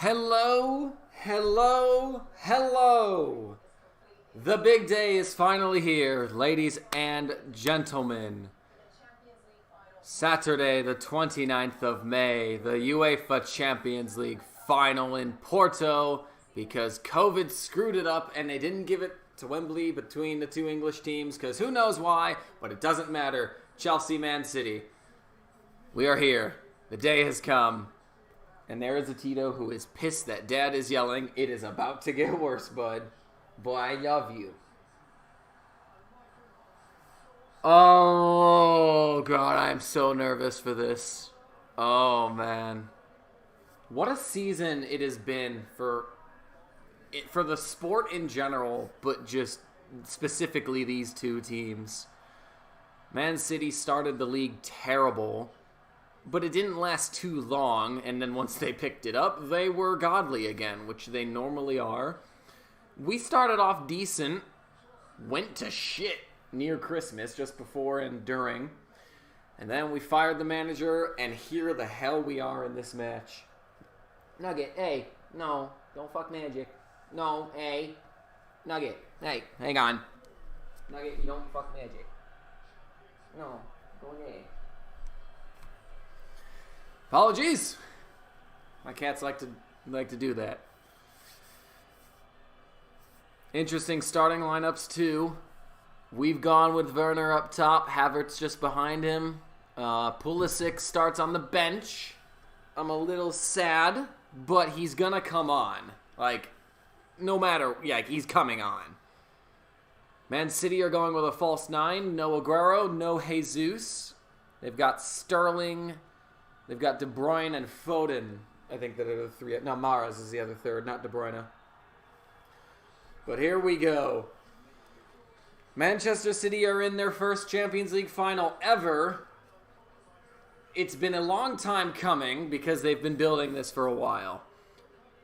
Hello, hello, hello. The big day is finally here, ladies and gentlemen. Saturday, the 29th of May, the UEFA Champions League final in Porto because COVID screwed it up and they didn't give it to Wembley between the two English teams because who knows why, but it doesn't matter. Chelsea, Man City. We are here. The day has come. And there is a Tito who is pissed that Dad is yelling. It is about to get worse, bud. Boy, I love you. Oh, God, I am so nervous for this. Oh, man. What a season it has been for the sport in general, but just specifically these two teams. Man City started the league terrible. But it didn't last too long, and then once they picked it up, they were godly again, which they normally are. We started off decent, went to shit near Christmas, just before and during, and then we fired the manager, and here the hell we are in this match. Nugget, hey, no, don't fuck Magic. No, hey, Nugget, hey, hang on. Nugget, you don't fuck Magic. No, go ahead. Apologies. My cats like to do that. Interesting starting lineups too. We've gone with Werner up top, Havertz just behind him. Pulisic starts on the bench. I'm a little sad, but he's gonna come on. No matter, he's coming on. Man City are going with a false nine. No Aguero, no Jesus. They've got Sterling. They've got De Bruyne and Foden. I think that are the three. No, Mahrez is the other third, not De Bruyne. But here we go. Manchester City are in their first Champions League final ever. It's been a long time coming because they've been building this for a while.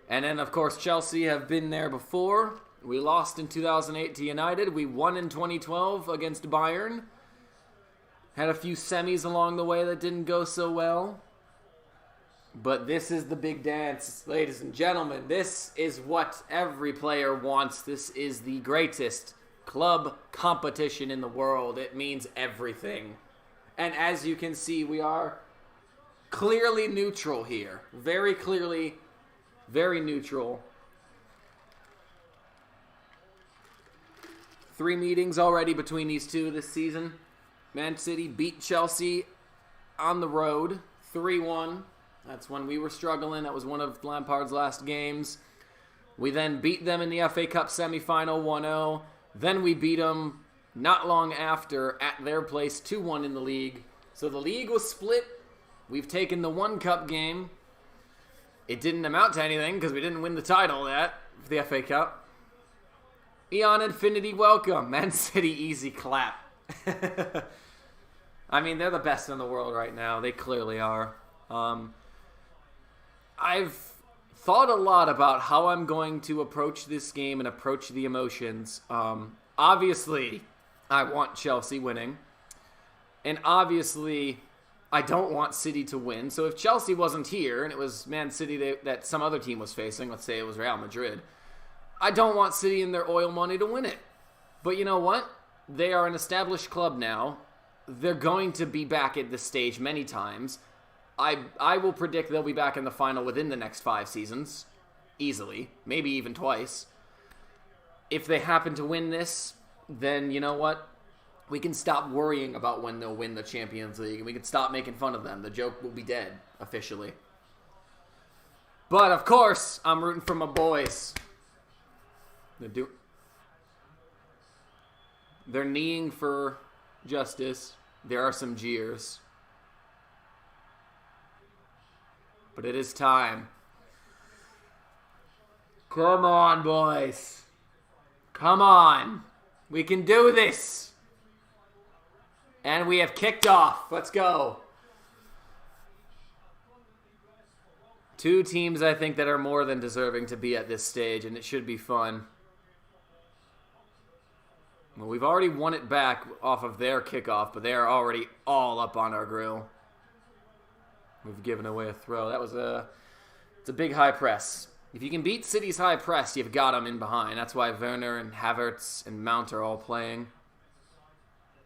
And then, of course, Chelsea have been there before. We lost in 2008 to United. We won in 2012 against Bayern. Had a few semis along the way that didn't go so well. But this is the big dance, ladies and gentlemen. This is what every player wants. This is the greatest club competition in the world. It means everything. And as you can see, we are clearly neutral here. Very clearly, very neutral. 3 meetings already between these two this season. Man City beat Chelsea on the road, 3-1. That's when we were struggling. That was one of Lampard's last games. We then beat them in the FA Cup semifinal 1-0. Then we beat them not long after at their place 2-1 in the league. So the league was split. We've taken the one cup game. It didn't amount to anything because we didn't win the title for the FA Cup. Eon Infinity welcome. Man City easy clap. I mean, they're the best in the world right now. They clearly are. I've thought a lot about how I'm going to approach this game and approach the emotions. Obviously, I want Chelsea winning. And obviously, I don't want City to win. So if Chelsea wasn't here and it was Man City that some other team was facing, let's say it was Real Madrid, I don't want City and their oil money to win it. But you know what? They are an established club now. They're going to be back at this stage many times. I will predict they'll be back in the final within the next 5 seasons. Easily. Maybe even twice. If they happen to win this, then you know what? We can stop worrying about when they'll win the Champions League. And we can stop making fun of them. The joke will be dead, officially. But, of course, I'm rooting for my boys. They're kneeing for justice. There are some jeers. But it is time. Come on, boys. Come on. We can do this. And we have kicked off. Let's go. 2 teams, I think, that are more than deserving to be at this stage, and it should be fun. Well, we've already won it back off of their kickoff, but they are already all up on our grill. We've given away a throw. That was It's a big high press. If you can beat City's high press, you've got them in behind. That's why Werner and Havertz and Mount are all playing.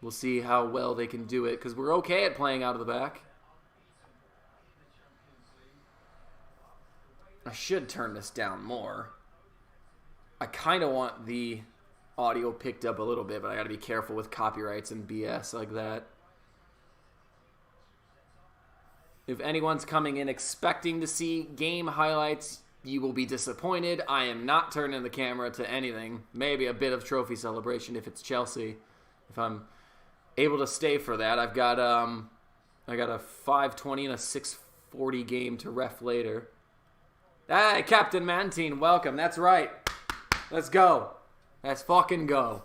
We'll see how well they can do it, because we're okay at playing out of the back. I should turn this down more. I kind of want the audio picked up a little bit, but I got to be careful with copyrights and BS like that. If anyone's coming in expecting to see game highlights, you will be disappointed. I am not turning the camera to anything. Maybe a bit of trophy celebration if it's Chelsea. If I'm able to stay for that. I got a 5:20 and a 6:40 game to ref later. Hey, Captain Mantine, welcome. That's right. Let's go. Let's fucking go.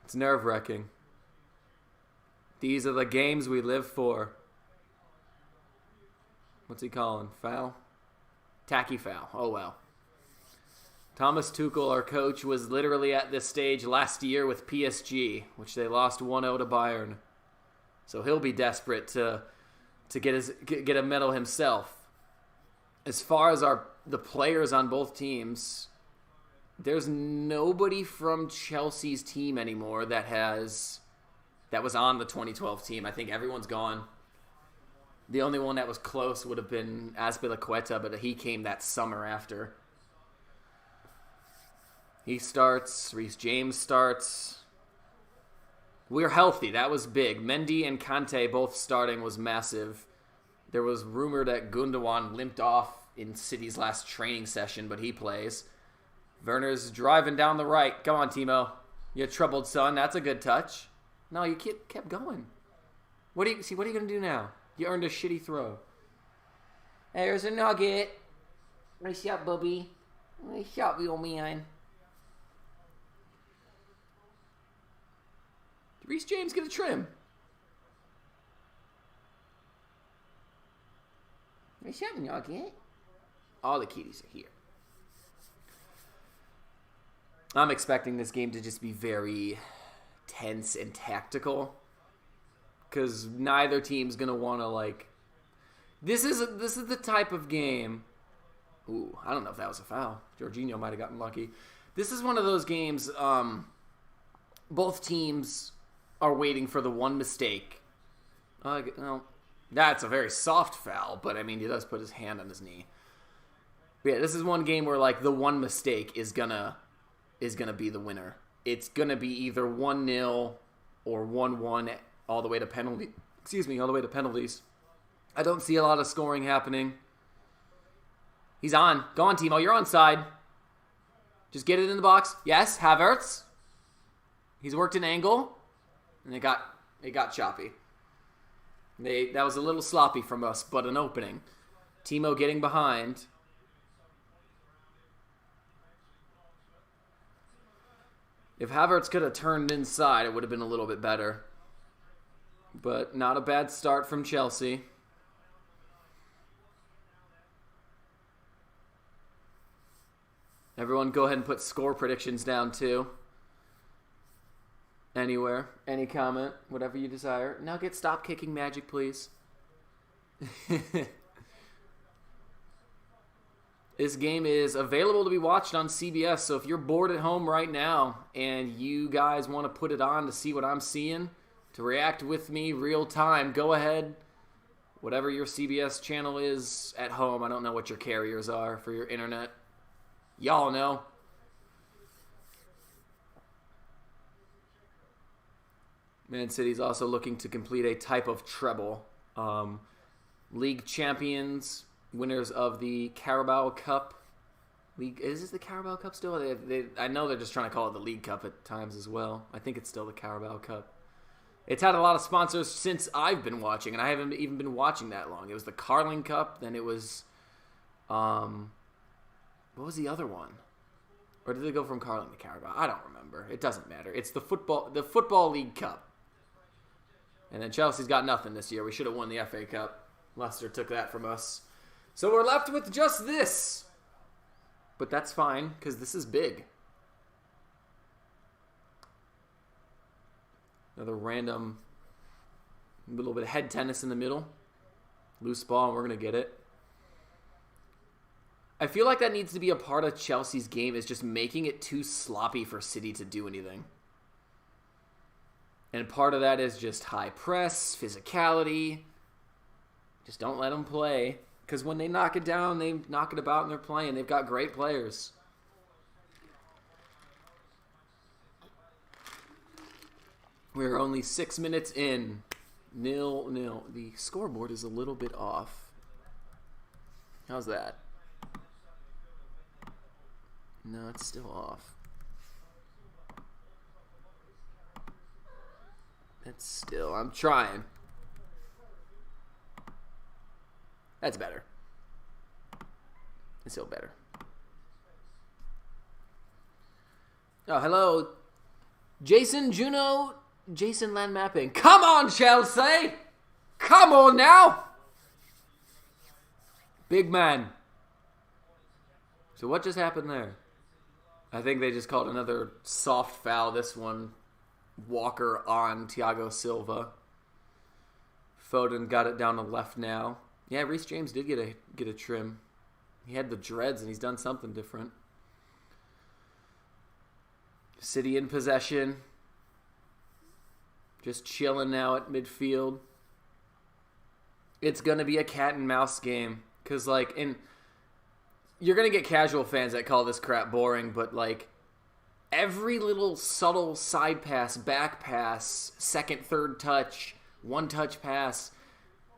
It's nerve-wracking. These are the games we live for. What's he calling? Foul? Tacky foul. Oh, well. Thomas Tuchel, our coach, was literally at this stage last year with PSG, which they lost 1-0 to Bayern. So he'll be desperate to get a medal himself. As far as the players on both teams, there's nobody from Chelsea's team anymore that was on the 2012 team. I think everyone's gone. The only one that was close would have been Azpilicueta, but he came that summer after. He starts. Reece James starts. We're healthy. That was big. Mendy and Kante both starting was massive. There was rumor that Gundogan limped off in City's last training session, but he plays. Werner's driving down the right. Come on, Timo. You troubled son. That's a good touch. No, you kept going. What are you going to do now? You earned a shitty throw. There's a nugget. Nice shot, Bubby. Nice shot, old man. Did Reece James get a trim? Nice shot, nugget. All the kitties are here. I'm expecting this game to just be very tense and tactical, because neither team's gonna want to This is the type of game. Ooh, I don't know if that was a foul. Jorginho might have gotten lucky. This is one of those games. Both teams are waiting for the one mistake. No, that's a very soft foul, but I mean he does put his hand on his knee. But yeah, this is one game where the one mistake is gonna be the winner. It's gonna be either 1-0 or 1-1 all the way to penalty. All the way to penalties. I don't see a lot of scoring happening. He's on. Go on, Timo. You're onside. Just get it in the box. Yes, Havertz. He's worked an angle, and it got choppy. That was a little sloppy from us, but an opening. Timo getting behind. If Havertz could have turned inside, it would have been a little bit better. But not a bad start from Chelsea. Everyone go ahead and put score predictions down too. Anywhere. Any comment. Whatever you desire. Nugget, stop kicking magic, please. This game is available to be watched on CBS, so if you're bored at home right now and you guys want to put it on to see what I'm seeing, to react with me real time, go ahead. Whatever your CBS channel is at home, I don't know what your carriers are for your internet. Y'all know. Man City's also looking to complete a type of treble. League champions, winners of the Carabao Cup. Is this the Carabao Cup still? I know they're just trying to call it the League Cup at times as well. I think it's still the Carabao Cup. It's had a lot of sponsors since I've been watching, and I haven't even been watching that long. It was the Carling Cup, then it was, what was the other one? Or did they go from Carling to Carabao? I don't remember. It doesn't matter. It's the Football League Cup. And then Chelsea's got nothing this year. We should have won the FA Cup. Leicester took that from us. So we're left with just this. But that's fine, because this is big. Another random little bit of head tennis in the middle. Loose ball, and we're going to get it. I feel like that needs to be a part of Chelsea's game, is just making it too sloppy for City to do anything. And part of that is just high press, physicality. Just don't let them play. Because when they knock it down, they knock it about and they're playing. They've got great players. We're only 6 minutes in. 0-0. The scoreboard is a little bit off. How's that? No, it's still off. I'm trying. That's better. It's still better. Oh, hello. Jason Land Mapping. Come on, Chelsea! Come on now! Big man. So what just happened there? I think they just called another soft foul. This one, Walker on Thiago Silva. Foden got it down to left now. Yeah, Reece James did get a trim. He had the dreads and he's done something different. City in possession. Just chilling now at midfield. It's going to be a cat and mouse game. Because, you're going to get casual fans that call this crap boring, but, every little subtle side pass, back pass, second, third touch, one-touch pass,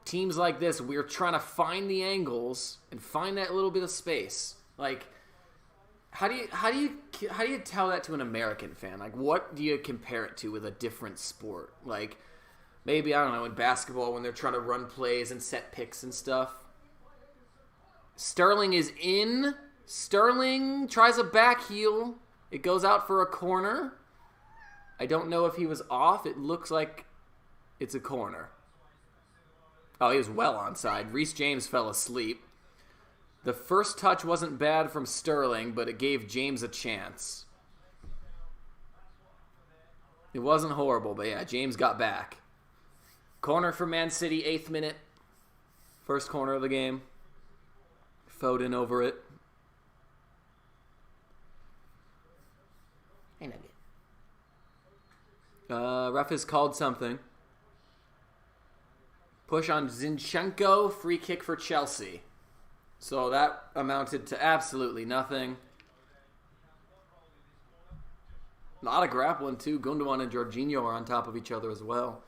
teams like this, we're trying to find the angles and find that little bit of space. How do you tell that to an American fan? What do you compare it to with a different sport? Maybe, I don't know, in basketball when they're trying to run plays and set picks and stuff. Sterling is in. Sterling tries a back heel. It goes out for a corner. I don't know if he was off. It looks like it's a corner. Oh, he was well onside. Reece James fell asleep. The first touch wasn't bad from Sterling, but it gave James a chance. It wasn't horrible, but yeah, James got back. Corner for Man City, 8th minute. First corner of the game. Foden over it. Hey, Nugget. Ref has called something. Push on Zinchenko, free kick for Chelsea. So that amounted to absolutely nothing. A lot of grappling too. Gundogan and Jorginho are on top of each other as well.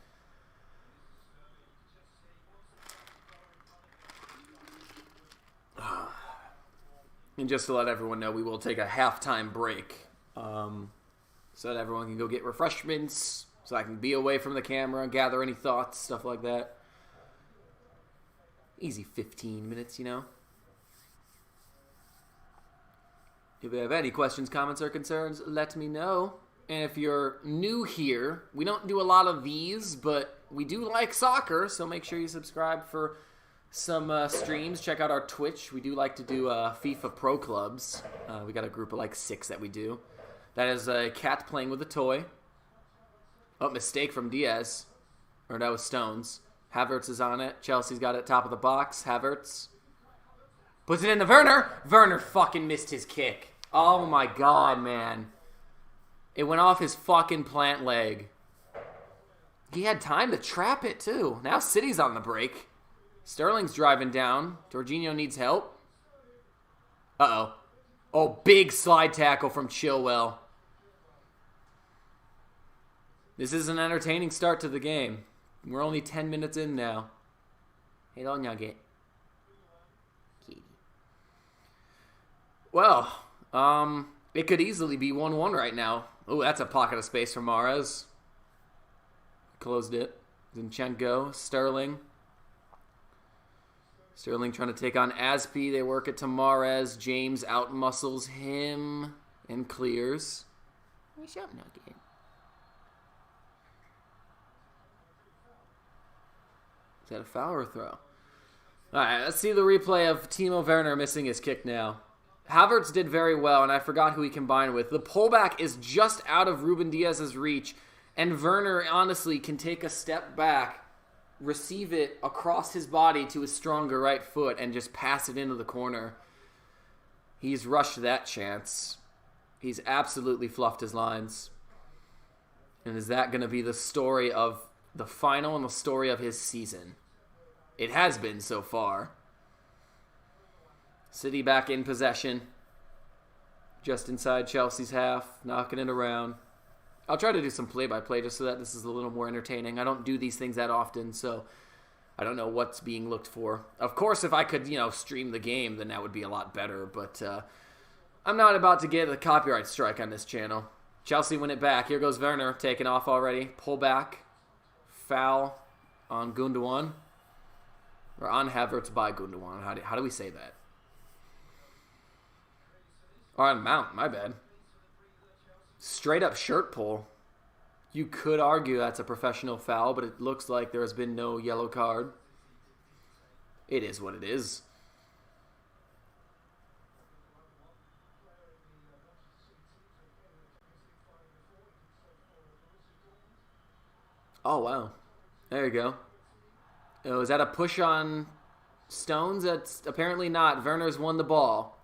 And just to let everyone know, we will take a halftime break so that everyone can go get refreshments, so I can be away from the camera and gather any thoughts, stuff like that. Easy 15 minutes, you know. If you have any questions, comments, or concerns, let me know. And if you're new here, we don't do a lot of these, but we do like soccer, so make sure you subscribe for some streams. Check out our Twitch. We do like to do FIFA Pro Clubs. We got a group of 6 that we do. That is a cat playing with a toy. Oh, mistake from Diaz. Or that was Stones. Havertz is on it. Chelsea's got it top of the box. Havertz puts it into Werner. Werner fucking missed his kick. Oh my god, man. It went off his fucking plant leg. He had time to trap it, too. Now City's on the break. Sterling's driving down. Jorginho needs help. Uh-oh. Oh, big slide tackle from Chilwell. This is an entertaining start to the game. We're only 10 minutes in now. Hello, Nugget. Kitty. Well, it could easily be 1-1 right now. Oh, that's a pocket of space for Mahrez. Closed it. Zinchenko, Sterling. Sterling trying to take on Aspi. They work it to Mahrez. James out-muscles him and clears. What's up, Nugget? Is that a foul or a throw? All right, let's see the replay of Timo Werner missing his kick now. Havertz did very well, and I forgot who he combined with. The pullback is just out of Ruben Diaz's reach, and Werner honestly can take a step back receive it across his body to his stronger right foot and just pass it into the corner. He's rushed that chance. He's absolutely fluffed his lines. And is that going to be the story of the final and the story of his season? It has been so far. City back in possession. Just inside Chelsea's half, knocking it around. I'll try to do some play-by-play just so that this is a little more entertaining. I don't do these things that often, so I don't know what's being looked for. Of course, if I could, stream the game, then that would be a lot better. But I'm not about to get a copyright strike on this channel. Chelsea win it back. Here goes Werner, taken off already. Pull back. Foul on Gundogan. Or on Havertz by Gundogan. How do we say that? Or on Mount, my bad. Straight up shirt pull. You could argue that's a professional foul, but it looks like there has been no yellow card. It is what it is. Oh, wow. There you go. Oh, is that a push on Stones? That's apparently not. Werner's won the ball.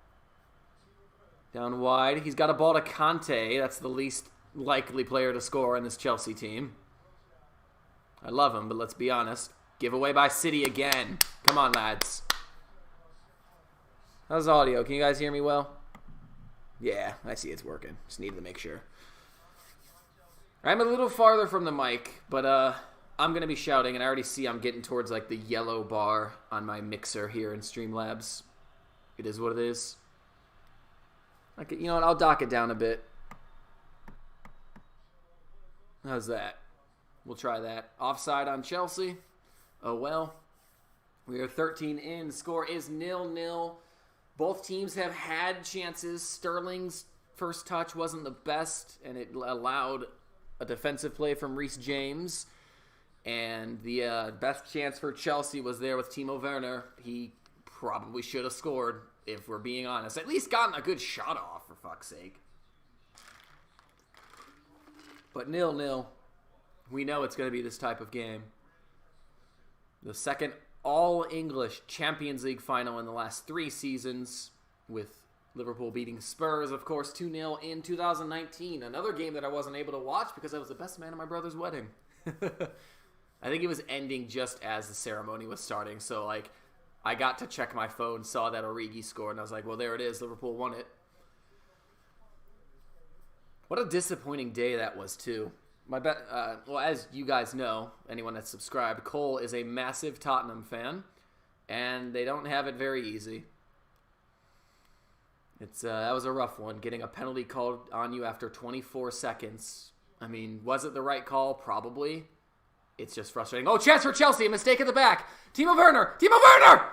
Down wide. He's got a ball to Kante. That's the least likely player to score in this Chelsea team. I love him, but let's be honest. Giveaway by City again. Come on, lads. How's the audio? Can you guys hear me well? Yeah, I see it's working. Just needed to make sure. I'm a little farther from the mic, but I'm going to be shouting, and I already see I'm getting towards like the yellow bar on my mixer here in Streamlabs. It is what it is. Okay, you know what? I'll dock it down a bit. How's that? We'll try that. Offside on Chelsea. Oh, well. We are 13 in. Score is 0-0. Both teams have had chances. Sterling's first touch wasn't the best, and it allowed a defensive play from Reece James. And the best chance for Chelsea was there with Timo Werner. He probably should have scored, if we're being honest. At least gotten a good shot off, for fuck's sake. But 0-0. We know it's going to be this type of game. The second all-English Champions League final in the last 3 seasons, with Liverpool beating Spurs, of course, 2-0 in 2019. Another game that I wasn't able to watch because I was the best man at my brother's wedding. I think it was ending just as the ceremony was starting. So, I got to check my phone, saw that Origi scored, and I was like, well, there it is. Liverpool won it. What a disappointing day that was, too. Well, as you guys know, anyone that's subscribed, Cole is a massive Tottenham fan, and they don't have it very easy. That was a rough one, getting a penalty called on you after 24 seconds. I mean, was it the right call? Probably. It's just frustrating. Oh, chance for Chelsea, a mistake at the back. Timo Werner! Timo Werner!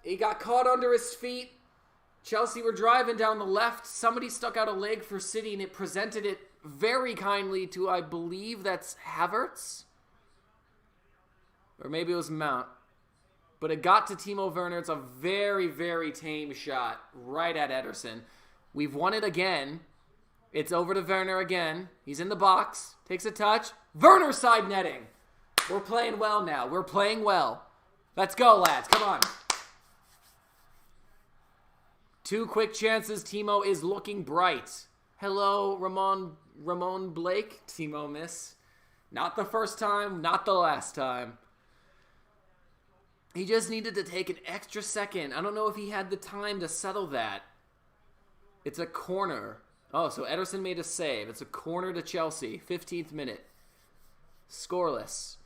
He got caught under his feet. Chelsea were driving down the left. Somebody stuck out a leg for City, and it presented it very kindly to, I believe that's Havertz? Or maybe it was Mount. But it got to Timo Werner. It's a very, very tame shot right at Ederson. We've won it again. It's over to Werner again. He's in the box. Takes a touch. Werner side netting. We're playing well now. We're playing well. Let's go, lads. Come on. 2 quick chances. Timo is looking bright. Hello, Ramon Blake. Timo miss. Not the first time. Not the last time. He just needed to take an extra second. I don't know if he had the time to settle that. It's a corner. Oh, so Ederson made a save. It's a corner to Chelsea. 15th minute. Scoreless.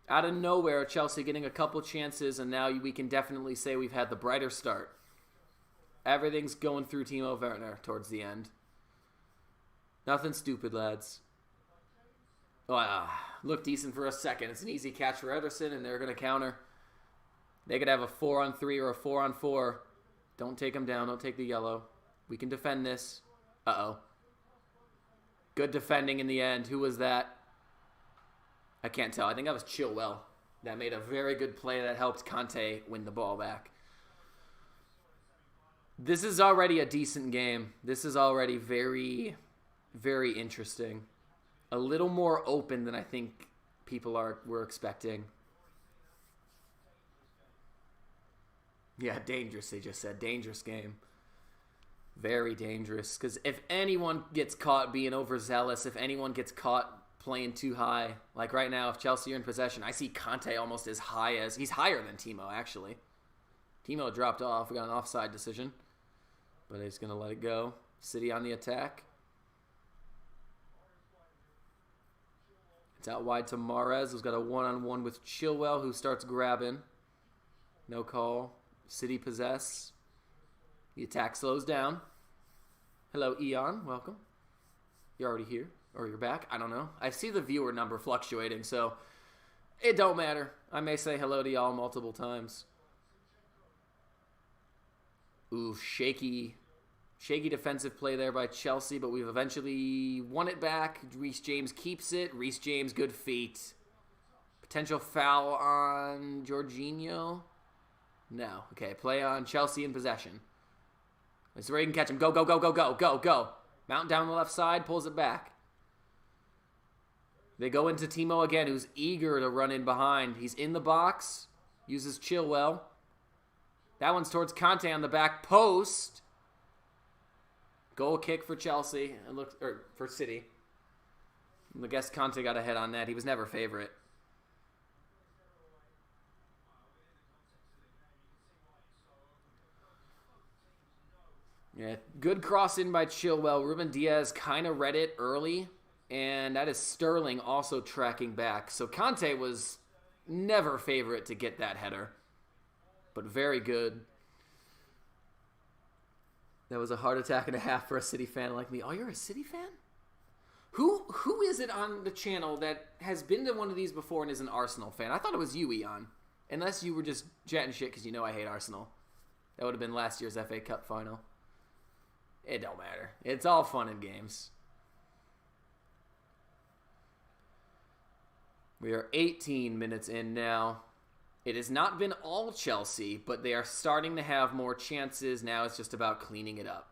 Out of nowhere, Chelsea getting a couple chances, and now we can definitely say we've had the brighter start. Everything's going through Timo Werner towards the end. Nothing stupid, lads. Looked decent for a second. It's an easy catch for Ederson, and they're going to counter. They could have a 4-on-3 or a 4-on-4. Don't take them down. Don't take the yellow. We can defend this. Uh-oh. Good defending in the end. Who was that? I can't tell. I think that was Chilwell. That made a very good play that helped Kante win the ball back. This is already a decent game. This is already very, very interesting. A little more open than I think people were expecting. Yeah, dangerous, they just said. Dangerous game. Very dangerous. Because if anyone gets caught being overzealous, if anyone gets caught playing too high, like right now, if Chelsea are in possession, I see Conte almost as high as... He's higher than Timo, actually. Timo dropped off. We got an offside decision. But he's going to let it go. City on the attack. It's out wide to Mahrez, who's got a one-on-one with Chilwell, who starts grabbing. No call. City possess. The attack slows down. Hello, Eon. Welcome. You're already here. Or you're back. I don't know. I see the viewer number fluctuating, so it don't matter. I may say hello to y'all multiple times. Ooh, shaky defensive play there by Chelsea, but we've eventually won it back. Reece James keeps it. Reece James, good feet. Potential foul on Jorginho. No. Okay, play on Chelsea in possession. It's where he can catch him. Go, go, go, go, go, go, go. Mount down the left side, pulls it back. They go into Timo again, who's eager to run in behind. He's in the box. Uses Chilwell. That one's towards Conte on the back post. Goal kick for Chelsea. For City. I guess Conte got ahead on that. He was never favorite. Yeah, good cross in by Chilwell. Ruben Diaz kind of read it early, and that is Sterling also tracking back. So Conte was never favorite to get that header, but very good. That was a heart attack and a half for a City fan like me. Oh, you're a City fan? Who is it on the channel that has been to one of these before and is an Arsenal fan? I thought it was you, Eon. Unless you were just chatting shit because you know I hate Arsenal. That would have been last year's FA Cup final. It don't matter. It's all fun and games. We are 18 minutes in now. It has not been all Chelsea, but they are starting to have more chances. Now it's just about cleaning it up.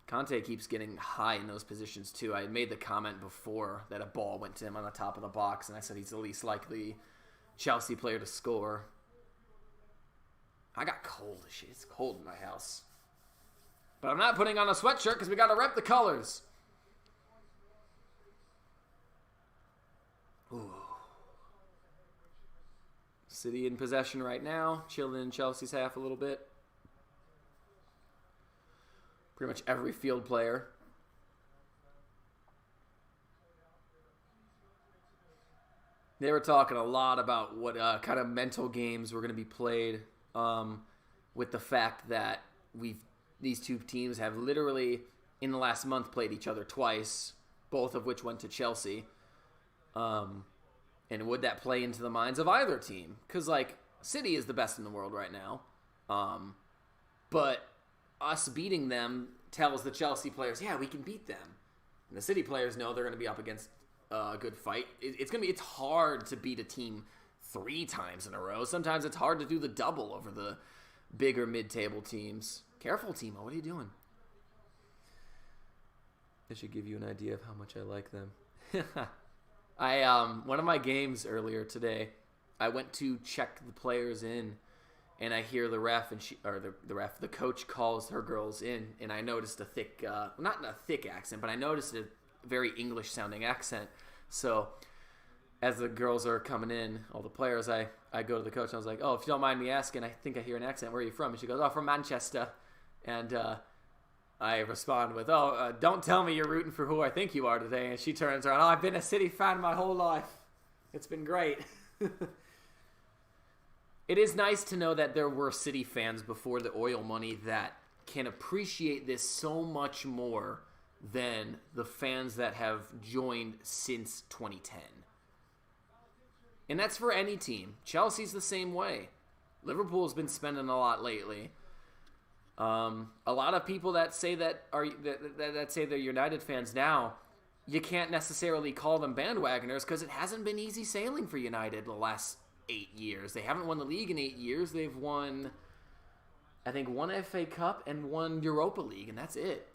Conte keeps getting high in those positions too. I made the comment before that a ball went to him on the top of the box, and I said he's the least likely Chelsea player to score. I got cold as shit. It's cold in my house. But I'm not putting on a sweatshirt because we got to rep the colors. Ooh. City in possession right now. Chilling in Chelsea's half a little bit. Pretty much every field player. They were talking a lot about what kind of mental games were going to be played with the fact that these two teams have literally, in the last month, played each other twice, both of which went to Chelsea. And would that play into the minds of either team? Because, City is the best in the world right now. But us beating them tells the Chelsea players, yeah, we can beat them. And the City players know they're going to be up against a good fight. It's hard to beat a team 3 times in a row. Sometimes it's hard to do the double over the bigger mid-table teams. Careful, Timo. What are you doing? This should give you an idea of how much I like them. One of my games earlier today, I went to check the players in, and I hear the ref the coach calls her girls in, and I noticed a thick, not a thick accent, but I noticed a very English-sounding accent. So as the girls are coming in, all the players, I go to the coach and I was like, oh, if you don't mind me asking, I think I hear an accent. Where are you from? And she goes, oh, from Manchester. And I respond with, don't tell me you're rooting for who I think you are today. And she turns around, I've been a City fan my whole life. It's been great. It is nice to know that there were City fans before the oil money that can appreciate this so much more than the fans that have joined since 2010. And that's for any team. Chelsea's the same way. Liverpool's been spending a lot lately. A lot of people that say that say they're United fans now, you can't necessarily call them bandwagoners because it hasn't been easy sailing for United the last 8 years. They haven't won the league in 8 years. They've won, I think, 1 FA Cup and 1 Europa League, and that's it.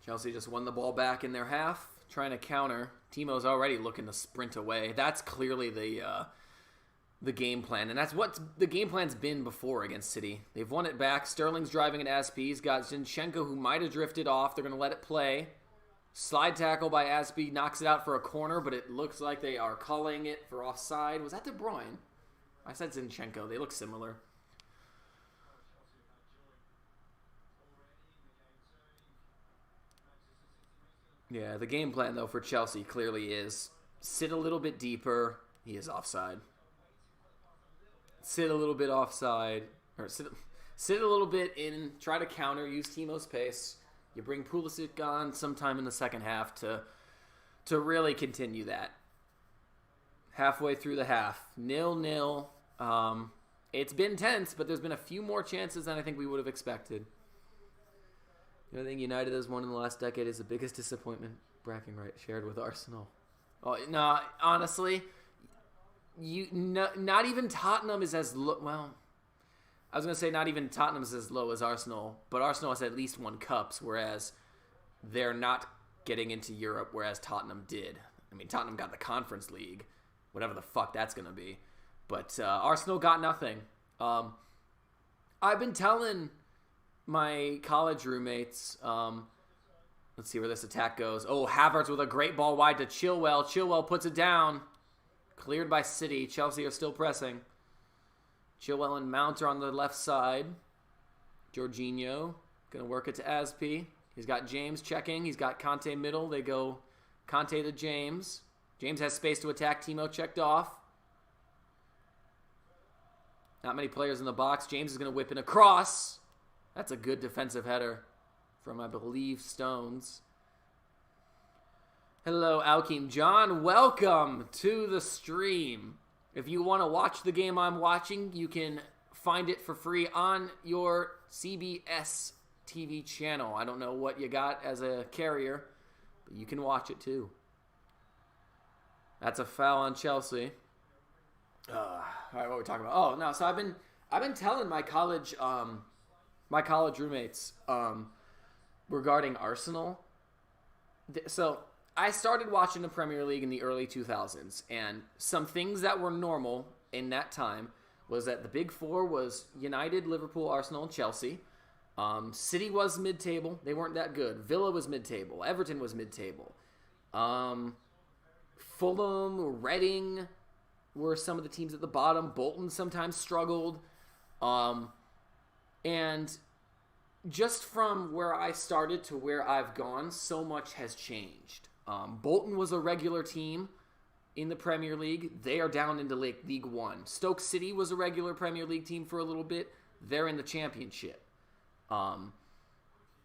Chelsea just won the ball back in their half, trying to counter. Timo's already looking to sprint away. That's clearly the game plan, and that's what the game plan's been before against City. They've won it back. Sterling's driving at Aspie. He's got Zinchenko, who might have drifted off. They're going to let it play. Slide tackle by Aspie, knocks it out for a corner, but it looks like they are calling it for offside. Was that De Bruyne? I said Zinchenko. They look similar. Yeah, the game plan, though, for Chelsea clearly is sit a little bit deeper. He is offside. Sit a little bit offside. Or sit a little bit in, try to counter, use Timo's pace. You bring Pulisic on sometime in the second half to really continue that. Halfway through the half, 0-0. It's been tense, but there's been a few more chances than I think we would have expected. The only thing United has won in the last decade is the biggest disappointment bragging right shared with Arsenal. Oh no, honestly, not even Tottenham is as low. Well, I was gonna say not even Tottenham is as low as Arsenal, but Arsenal has at least won cups, whereas they're not getting into Europe, whereas Tottenham did. I mean, Tottenham got the Conference League, whatever the fuck that's gonna be, but Arsenal got nothing. I've been telling my college roommates, let's see where this attack goes. Oh, Havertz with a great ball wide to Chilwell. Chilwell puts it down. Cleared by City. Chelsea are still pressing. Chilwell and Mount are on the left side. Jorginho going to work it to Aspie. He's got James checking. He's got Conte middle. They go Conte to James. James has space to attack. Timo checked off. Not many players in the box. James is going to whip in a cross. That's a good defensive header from, I believe, Stones. Hello, Alkeem John. Welcome to the stream. If you want to watch the game I'm watching, you can find it for free on your CBS TV channel. I don't know what you got as a carrier, but you can watch it too. That's a foul on Chelsea. All right, what are we talking about? Oh no, so I've been telling my college roommates regarding Arsenal. So I started watching the Premier League in the early 2000s, and some things that were normal in that time was that the Big Four was United, Liverpool, Arsenal, and Chelsea. City was mid-table. They weren't that good. Villa was mid-table. Everton was mid-table. Fulham, Reading were some of the teams at the bottom. Bolton sometimes struggled. And just from where I started to where I've gone, so much has changed. Bolton was a regular team in the Premier League. They are down into League One. Stoke City was a regular Premier League team for a little bit. They're in the Championship. I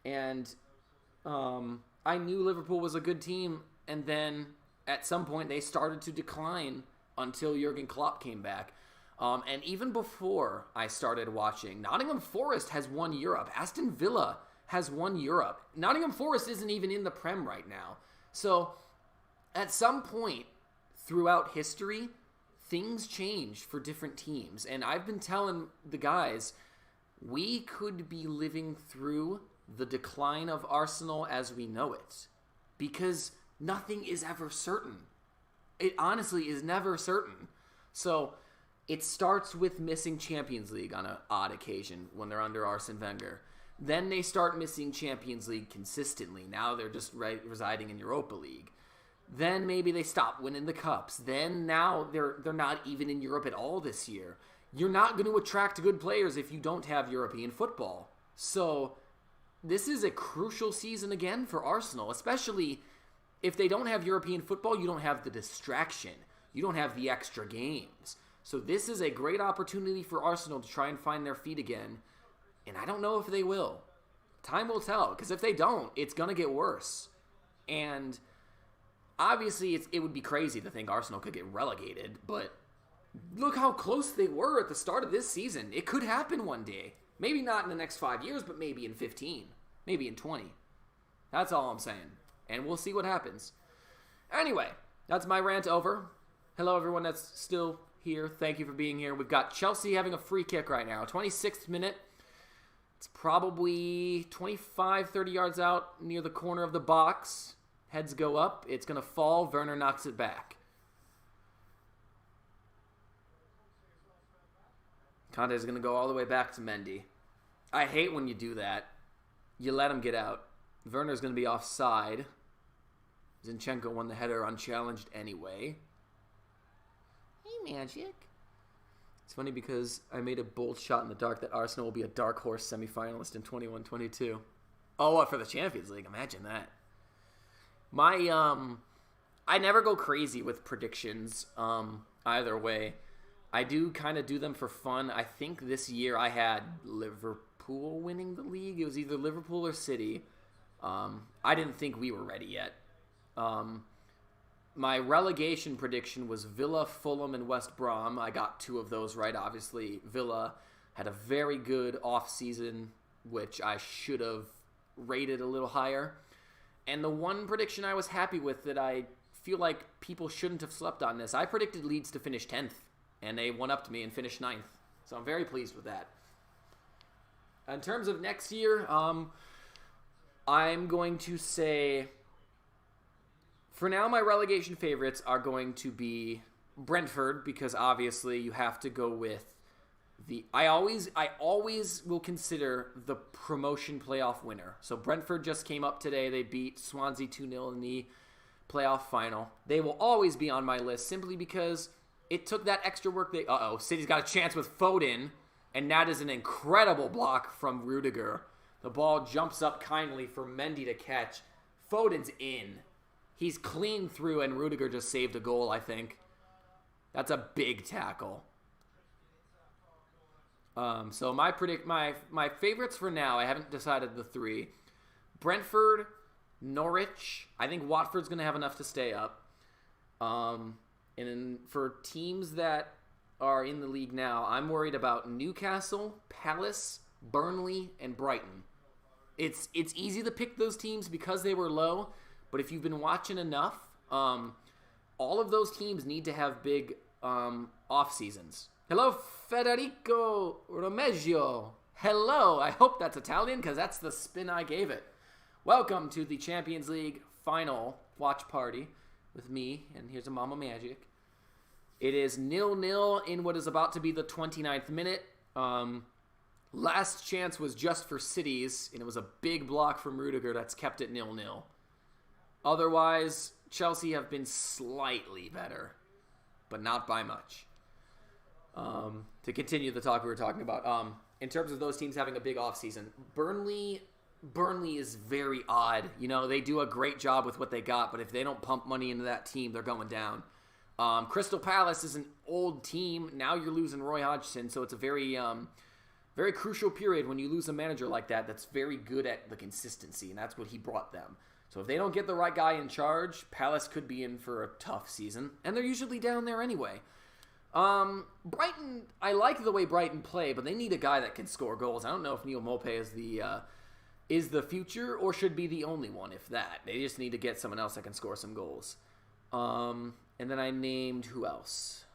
knew Liverpool was a good team, and then at some point they started to decline until Jurgen Klopp came back. And even before I started watching, Nottingham Forest has won Europe. Aston Villa has won Europe. Nottingham Forest isn't even in the Prem right now. So at some point throughout history, things change for different teams. And I've been telling the guys, we could be living through the decline of Arsenal as we know it. Because nothing is ever certain. It honestly is never certain. So it starts with missing Champions League on an odd occasion when they're under Arsene Wenger. Then they start missing Champions League consistently. Now they're just residing in Europa League. Then maybe they stop winning the cups. Then now they're not even in Europe at all this year. You're not going to attract good players if you don't have European football. So this is a crucial season again for Arsenal, especially if they don't have European football. You don't have the distraction. You don't have the extra games. So this is a great opportunity for Arsenal to try and find their feet again. And I don't know if they will. Time will tell, because if they don't, it's going to get worse. And obviously it would be crazy to think Arsenal could get relegated, but look how close they were at the start of this season. It could happen one day. Maybe not in the next 5 years, but maybe in 15. Maybe in 20. That's all I'm saying. And we'll see what happens. Anyway, that's my rant over. Hello, everyone that's still here. Thank you for being here. We've got Chelsea having a free kick right now. 26th minute. probably 25, 30 yards out near the corner of the box. Heads go up. It's going to fall. Werner knocks it back. Conte is going to go all the way back to Mendy. I hate when you do that. You let him get out. Werner's going to be offside. Zinchenko won the header unchallenged anyway. Hey, Magic. It's funny because I made a bold shot in the dark that Arsenal will be a dark horse semifinalist in 21-22. Oh, what, for the Champions League? Imagine that. I never go crazy with predictions either way. I do kind of do them for fun. I think this year I had Liverpool winning the league. It was either Liverpool or City. I didn't think we were ready yet. My relegation prediction was Villa, Fulham, and West Brom. I got 2 of those right, obviously. Villa had a very good off-season, which I should have rated a little higher. And the one prediction I was happy with that I feel like people shouldn't have slept on this, I predicted Leeds to finish 10th, and they won up to me and finished 9th. So I'm very pleased with that. In terms of next year, I'm going to say, for now, my relegation favorites are going to be Brentford, because obviously you have to go with I always will consider the promotion playoff winner. So Brentford just came up today. They beat Swansea 2-0 in the playoff final. They will always be on my list simply because it took that extra work. City's got a chance with Foden, and that is an incredible block from Rudiger. The ball jumps up kindly for Mendy to catch. Foden's in. He's clean through, and Rudiger just saved a goal, I think. That's a big tackle. So my favorites for now, I haven't decided the 3. Brentford, Norwich. I think Watford's going to have enough to stay up. And for teams that are in the league now, I'm worried about Newcastle, Palace, Burnley, and Brighton. It's easy to pick those teams because they were low, but if you've been watching enough, all of those teams need to have big off seasons. Hello, Federico Romeggio. Hello. I hope that's Italian because that's the spin I gave it. Welcome to the Champions League final watch party with me, and here's a Mama Magic. It is 0-0 in what is about to be the 29th minute. Last chance was just for Cities, and it was a big block from Rudiger that's kept it 0-0. Otherwise, Chelsea have been slightly better, but not by much. To continue the talk we were talking about, in terms of those teams having a big offseason, Burnley is very odd. You know, they do a great job with what they got, but if they don't pump money into that team, they're going down. Crystal Palace is an old team. Now you're losing Roy Hodgson, so it's a very crucial period when you lose a manager like that that's very good at the consistency, and that's what he brought them. So if they don't get the right guy in charge, Palace could be in for a tough season, and they're usually down there anyway. Brighton, I like the way Brighton play, but they need a guy that can score goals. I don't know if Neil Maupay is the future or should be the only one, if that. They just need to get someone else that can score some goals. And then I named who else?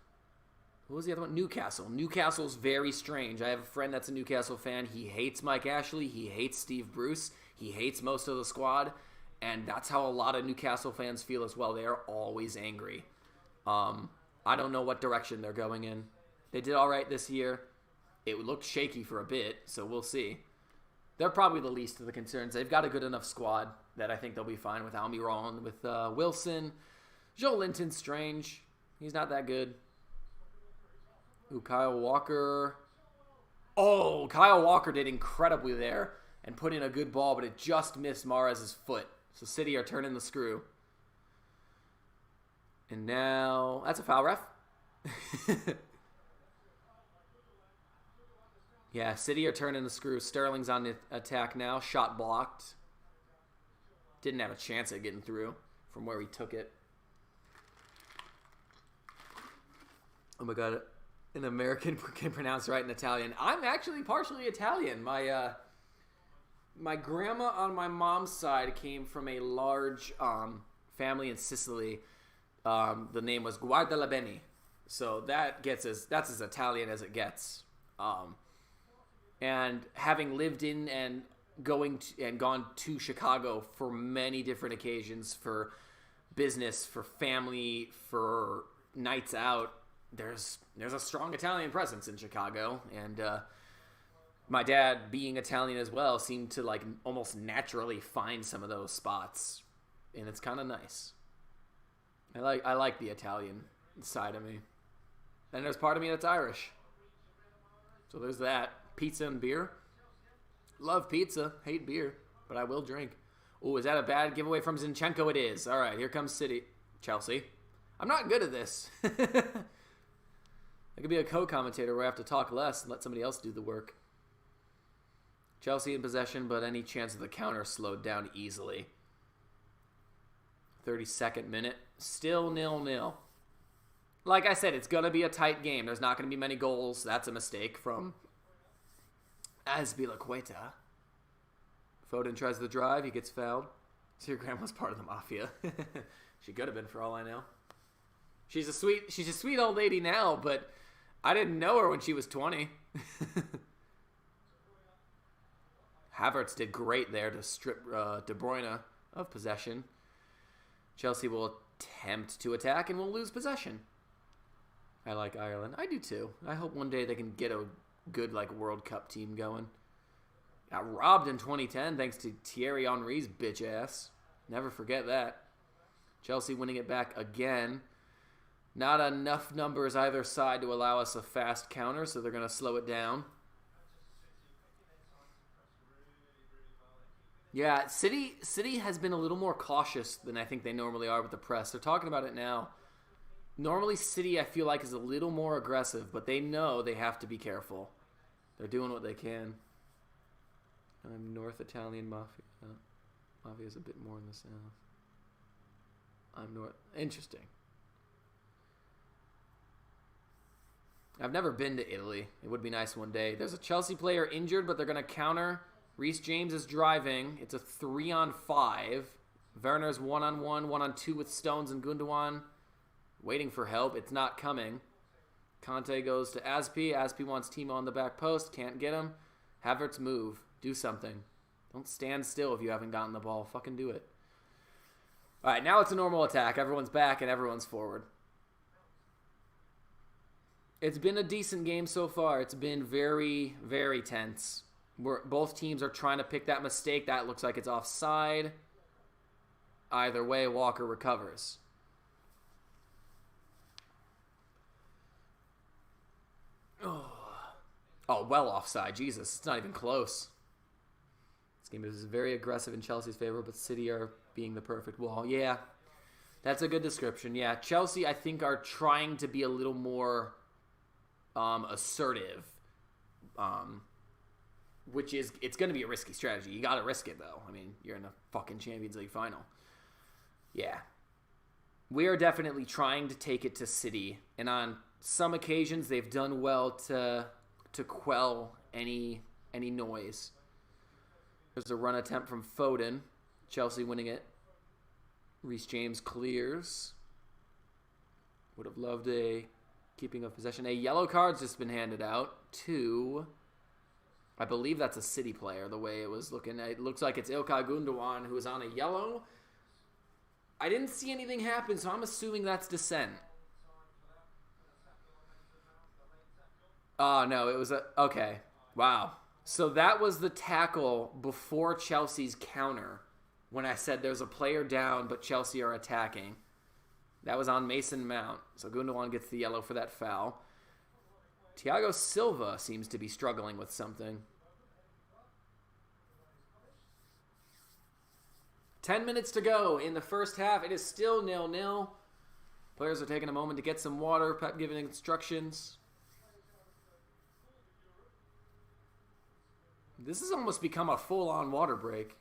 Who was the other one? Newcastle. Newcastle's very strange. I have a friend that's a Newcastle fan. He hates Mike Ashley. He hates Steve Bruce. He hates most of the squad. And that's how a lot of Newcastle fans feel as well. They are always angry. I don't know what direction they're going in. They did all right this year. It looked shaky for a bit, so we'll see. They're probably the least of the concerns. They've got a good enough squad that I think they'll be fine with Almiron, with Wilson. Joe Linton's strange. He's not that good. Ooh, Kyle Walker. Oh, Kyle Walker did incredibly there and put in a good ball, but it just missed Mahrez's foot. So City are turning the screw. And now, that's a foul, ref. Yeah, City are turning the screw. Sterling's on the attack now. Shot blocked. Didn't have a chance at getting through from where he took it. Oh my God, an American can pronounce right in Italian. I'm actually partially Italian. My grandma on my mom's side came from a large family in Sicily. The name was Guardalabeni. So that's as Italian as it gets. And having lived in and gone to Chicago for many different occasions, for business, for family, for nights out, there's a strong Italian presence in Chicago, and my dad, being Italian as well, seemed to like almost naturally find some of those spots, and it's kind of nice. I like the Italian side of me, and there's part of me that's Irish, so there's that. Pizza and beer. Love pizza, hate beer, but I will drink. Oh, is that a bad giveaway from Zinchenko? It is. All right, here comes Chelsea. I'm not good at this. I could be a co-commentator where I have to talk less and let somebody else do the work. Chelsea in possession, but any chance of the counter slowed down easily. 32nd minute. Still 0-0. Like I said, it's going to be a tight game. There's not going to be many goals. That's a mistake from Azpilicueta. Foden tries the drive. He gets fouled. So your grandma's part of the mafia. She could have been, for all I know. She's a sweet old lady now, but I didn't know her when she was 20. Havertz did great there to strip De Bruyne of possession. Chelsea will attempt to attack and will lose possession. I like Ireland. I do too. I hope one day they can get a good World Cup team going. Got robbed in 2010 thanks to Thierry Henry's bitch ass. Never forget that. Chelsea winning it back again. Not enough numbers either side to allow us a fast counter, so they're going to slow it down. Yeah, City has been a little more cautious than I think they normally are with the press. They're talking about it now. Normally, City, I feel like, is a little more aggressive, but they know they have to be careful. They're doing what they can. I'm North Italian Mafia. Mafia's a bit more in the south. I'm North. Interesting. I've never been to Italy. It would be nice one day. There's a Chelsea player injured, but they're going to counter. Reece James is driving. It's a 3-on-5. Werner's 1-on-1, 1-on-2 with Stones and Gundogan. Waiting for help. It's not coming. Conte goes to Aspi. Aspi wants Timo on the back post. Can't get him. Havertz move. Do something. Don't stand still if you haven't gotten the ball. Fucking do it. All right, now it's a normal attack. Everyone's back and everyone's forward. It's been a decent game so far. It's been very, very tense. Both teams are trying to pick that mistake. That looks like it's offside. Either way, Walker recovers. Oh, well offside. Jesus, it's not even close. This game is very aggressive in Chelsea's favor, but City are being the perfect wall. Yeah, that's a good description. Yeah, Chelsea, I think, are trying to be a little more assertive, which is, it's going to be a risky strategy. You got to risk it, though. I mean, you're in a fucking Champions League final. Yeah. We are definitely trying to take it to City, and on some occasions they've done well to quell any noise. There's a run attempt from Foden. Chelsea winning it. Reece James clears. Would have loved a keeping of possession. A yellow card's just been handed out to, I believe that's a City player, the way it was looking. It looks like it's Ilkay Gundogan who is on a yellow. I didn't see anything happen, so I'm assuming that's dissent. Oh, no, it was okay. Wow. So that was the tackle before Chelsea's counter when I said there's a player down, but Chelsea are attacking. That was on Mason Mount. So Gundogan gets the yellow for that foul. Thiago Silva seems to be struggling with something. 10 minutes to go in the first half. It is still 0-0. Players are taking a moment to get some water. Pep giving instructions. This has almost become a full-on water break.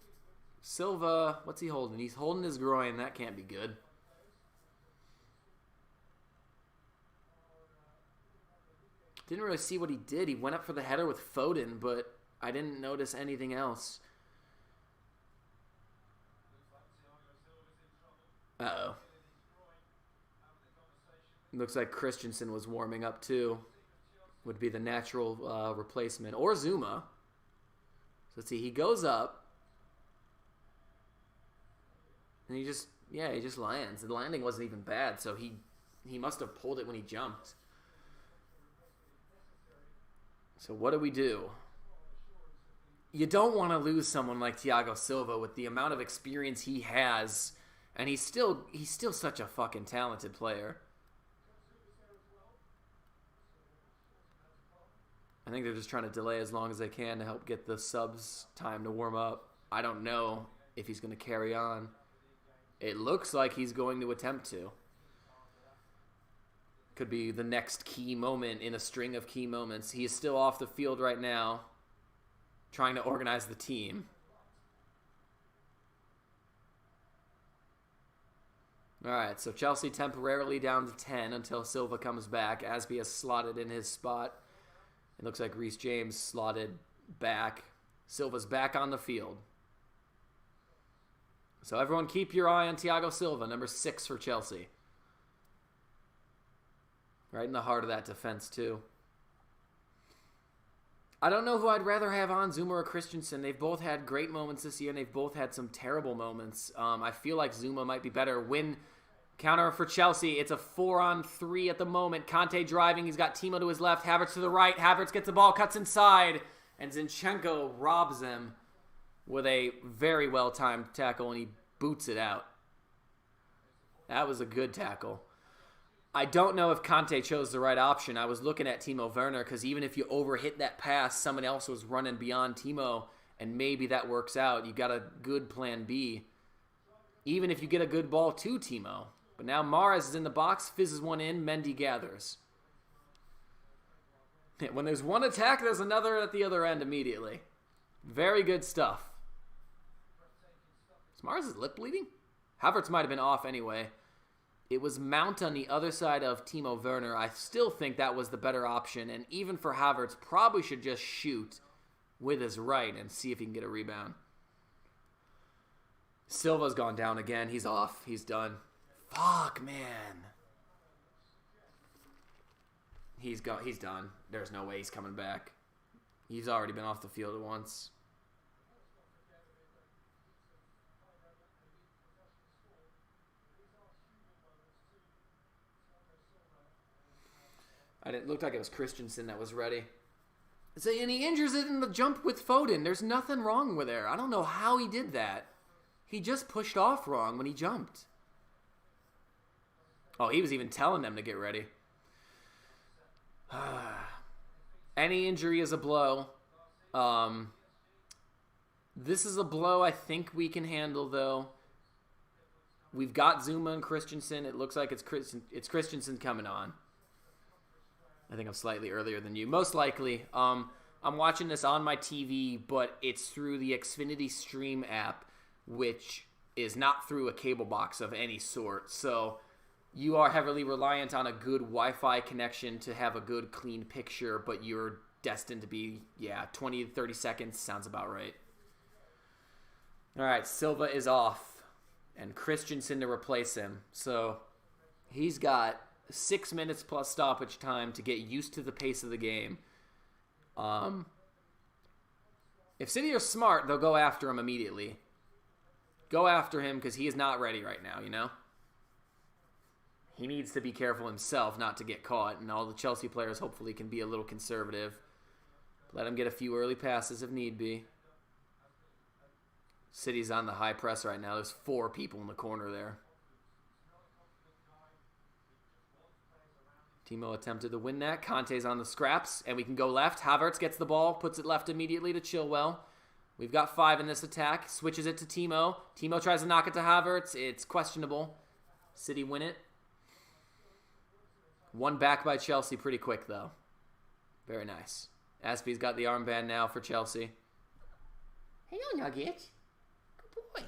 Silva, what's he holding? He's holding his groin. That can't be good. Didn't really see what he did. He went up for the header with Foden, but I didn't notice anything else. Uh-oh. Looks like Christensen was warming up too. Would be the natural replacement. Or Zuma. So let's see. He goes up. And he just lands. The landing wasn't even bad, so he must have pulled it when he jumped. So what do? You don't want to lose someone like Thiago Silva with the amount of experience he has, and he's still such a fucking talented player. I think they're just trying to delay as long as they can to help get the subs time to warm up. I don't know if he's going to carry on. It looks like he's going to attempt to. Could be the next key moment in a string of key moments. He is still off the field right now, trying to organize the team. All right, so Chelsea temporarily down to 10 until Silva comes back. Asby has slotted in his spot. It looks like Reece James slotted back. Silva's back on the field. So everyone keep your eye on Thiago Silva, number 6 for Chelsea. Right in the heart of that defense, too. I don't know who I'd rather have on, Zuma or Christensen. They've both had great moments this year, and they've both had some terrible moments. I feel like Zuma might be better. Counter for Chelsea. It's a 4-on-3 at the moment. Kanté driving. He's got Timo to his left. Havertz to the right. Havertz gets the ball, cuts inside, and Zinchenko robs him with a very well-timed tackle, and he boots it out. That was a good tackle. I don't know if Kanté chose the right option. I was looking at Timo Werner because even if you overhit that pass, someone else was running beyond Timo, and maybe that works out. You got a good plan B, even if you get a good ball to Timo. But now Mahrez is in the box, fizzes one in, Mendy gathers. When there's one attack, there's another at the other end immediately. Very good stuff. Is Mahrez's lip bleeding? Havertz might have been off anyway. It was Mount on the other side of Timo Werner. I still think that was the better option. And even for Havertz, probably should just shoot with his right and see if he can get a rebound. Silva's gone down again. He's off. He's done. Fuck, man. He's done. There's no way he's coming back. He's already been off the field once. It looked like it was Christensen that was ready. So, and he injures it in the jump with Foden. There's nothing wrong with there. I don't know how he did that. He just pushed off wrong when he jumped. Oh, he was even telling them to get ready. Any injury is a blow. This is a blow I think we can handle, though. We've got Zuma and Christensen. It looks like it's Christensen coming on. I think I'm slightly earlier than you. Most likely. I'm watching this on my TV, but it's through the Xfinity Stream app, which is not through a cable box of any sort. So you are heavily reliant on a good Wi-Fi connection to have a good, clean picture, but you're destined to be, 20 to 30 seconds. Sounds about right. All right, Silva is off, and Christensen to replace him. So he's got 6 minutes plus stoppage time to get used to the pace of the game. If City are smart, they'll go after him immediately. Go after him because he is not ready right now, you know? He needs to be careful himself not to get caught, and all the Chelsea players hopefully can be a little conservative. Let him get a few early passes if need be. City's on the high press right now. There's 4 people in the corner there. Timo attempted to win that. Kante's on the scraps, and we can go left. Havertz gets the ball, puts it left immediately to Chilwell. We've got 5 in this attack. Switches it to Timo. Timo tries to knock it to Havertz. It's questionable. City win it. One back by Chelsea pretty quick, though. Very nice. Aspie's got the armband now for Chelsea. Hey, Nugget. Good boy.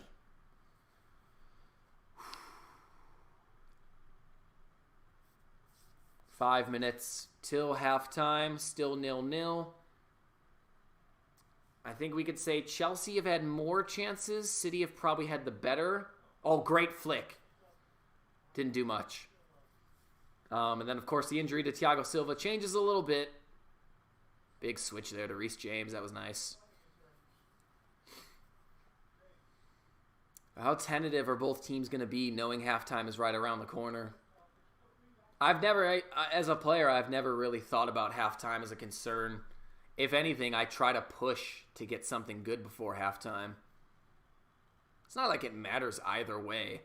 5 minutes till halftime. Still 0-0. I think we could say Chelsea have had more chances. City have probably had the better. Oh, great flick. Didn't do much. And then, of course, the injury to Thiago Silva changes a little bit. Big switch there to Reece James. That was nice. How tentative are both teams going to be knowing halftime is right around the corner? As a player, I've never really thought about halftime as a concern. If anything, I try to push to get something good before halftime. It's not like it matters either way.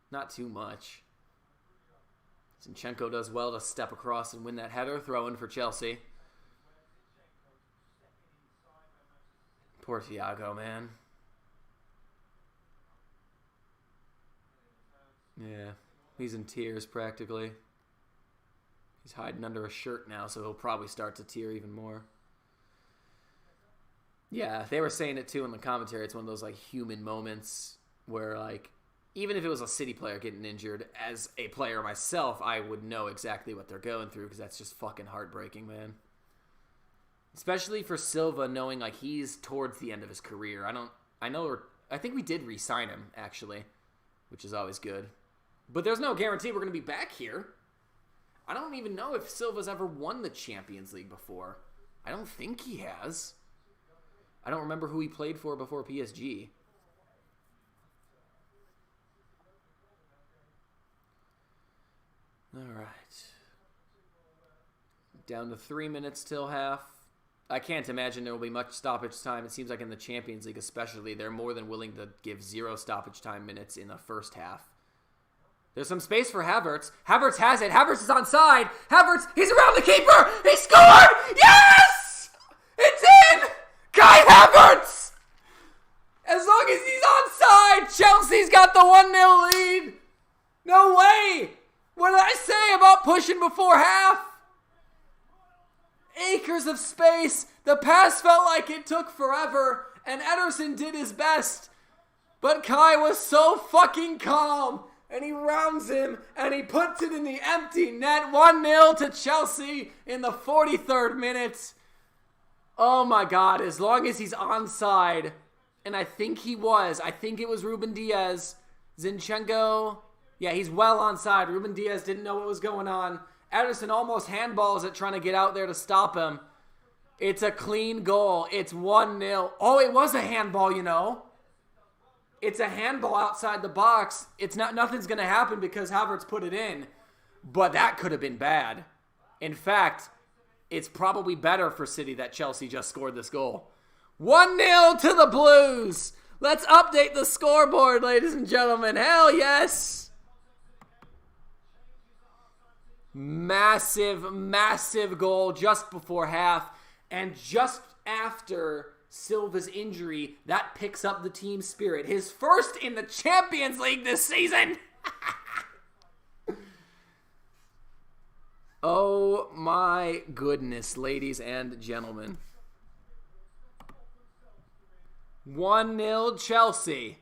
Not too much. Zinchenko does well to step across and win that header, throw-in for Chelsea. Poor Thiago, man. Yeah, he's in tears practically. He's hiding under a shirt now, so he'll probably start to tear even more. Yeah, they were saying it too in the commentary. It's one of those like human moments where like even if it was a City player getting injured, as a player myself, I would know exactly what they're going through because that's just fucking heartbreaking, man. Especially for Silva, knowing like he's towards the end of his career. I think we did re-sign him actually, which is always good. But there's no guarantee we're going to be back here. I don't even know if Silva's ever won the Champions League before. I don't think he has. I don't remember who he played for before PSG. All right. Down to 3 minutes till half. I can't imagine there will be much stoppage time. It seems like in the Champions League especially, they're more than willing to give 0 stoppage time minutes in the first half. There's some space for Havertz. Havertz has it. Havertz is onside. Havertz, he's around the keeper. He scored! Yes! It's in! Kai Havertz! As long as he's onside, Chelsea's got the 1-0 lead. No way! What did I say about pushing before half? Acres of space. The pass felt like it took forever, and Ederson did his best. But Kai was so fucking calm. And he rounds him, and he puts it in the empty net. 1-0 to Chelsea in the 43rd minute. Oh my God, as long as he's onside, and I think he was. I think it was Ruben Diaz. Zinchenko, yeah, he's well onside. Ruben Diaz didn't know what was going on. Ederson almost handballs it, trying to get out there to stop him. It's a clean goal. It's 1-0. Oh, it was a handball, you know. It's a handball outside the box. Nothing's going to happen because Havertz put it in. But that could have been bad. In fact, it's probably better for City that Chelsea just scored this goal. 1-0 to the Blues. Let's update the scoreboard, ladies and gentlemen. Hell yes. Massive, massive goal just before half. And just after Silva's injury, that picks up the team spirit. His first in the Champions League this season. Oh my goodness, ladies and gentlemen. 1-0 Chelsea.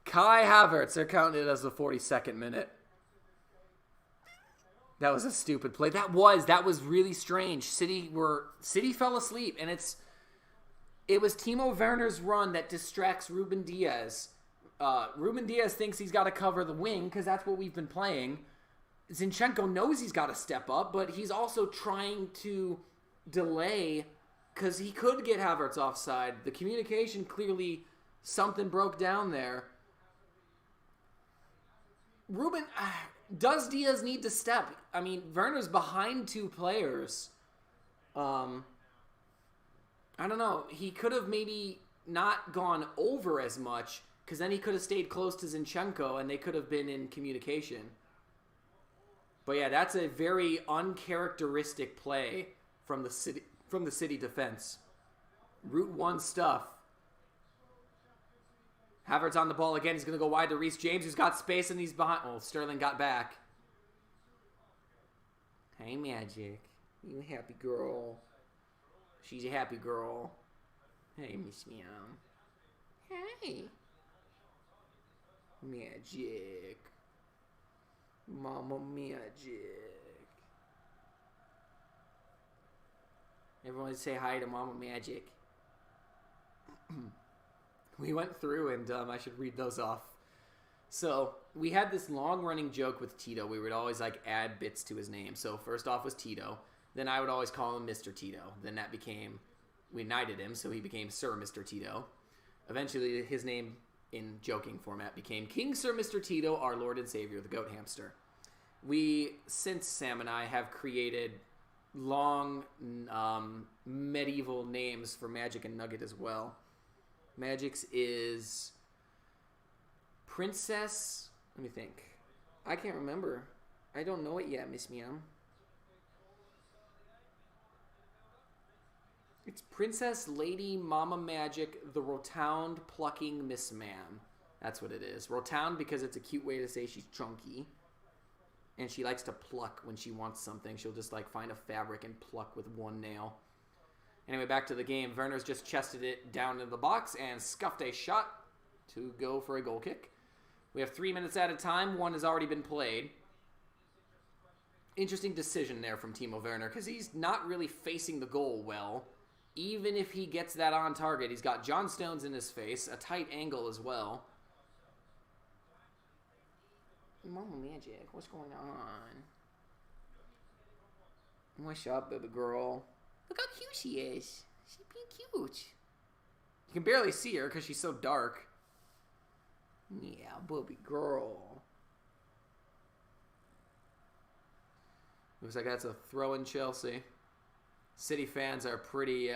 Kai Havertz, they're counting it as the 42nd minute. That was a stupid play. That was really strange. City fell asleep, and it was Timo Werner's run that distracts Ruben Diaz. Ruben Diaz thinks he's got to cover the wing because that's what we've been playing. Zinchenko knows he's got to step up, but he's also trying to delay because he could get Havertz offside. The communication, clearly something broke down there. Does Diaz need to step? I mean, Werner's behind 2 players. I don't know. He could have maybe not gone over as much because then he could have stayed close to Zinchenko and they could have been in communication. But yeah, that's a very uncharacteristic play from the City defense. Route 1 stuff. Havertz on the ball again. He's going to go wide to Reece James, who's got space and he's behind. Oh, Sterling got back. Hey, Magic. You a happy girl. She's a happy girl. Hey, Miss Meow. Hey. Magic. Mama Magic. Everyone say hi to Mama Magic. We went through and I should read those off. So we had this long-running joke with Tito. We would always add bits to his name. So first off was Tito. Then I would always call him Mr. Tito. Then we knighted him, so he became Sir Mr. Tito. Eventually, his name in joking format became King Sir Mr. Tito, our Lord and Savior, the Goat Hamster. We, since Sam and I, have created long medieval names for Magic and Nugget as well. Magic's is Princess... Let me think. I can't remember. I don't know it yet, Miss Meow. It's Princess Lady Mama Magic, the Rotound Plucking Miss Ma'am. That's what it is. Rotound because it's a cute way to say she's chunky. And she likes to pluck when she wants something. She'll just like find a fabric and pluck with one nail. Anyway, back to the game. Werner's just chested it down into the box and scuffed a shot to go for a goal kick. We have 3 minutes at a time. One has already been played. Interesting decision there from Timo Werner because he's not really facing the goal well. Even if he gets that on target, he's got John Stones in his face, a tight angle as well. Mama Magic, what's going on? What's up, baby girl? Look how cute she is. She's being cute. You can barely see her because she's so dark. Yeah, baby girl. Looks like that's a throw in Chelsea. City fans are pretty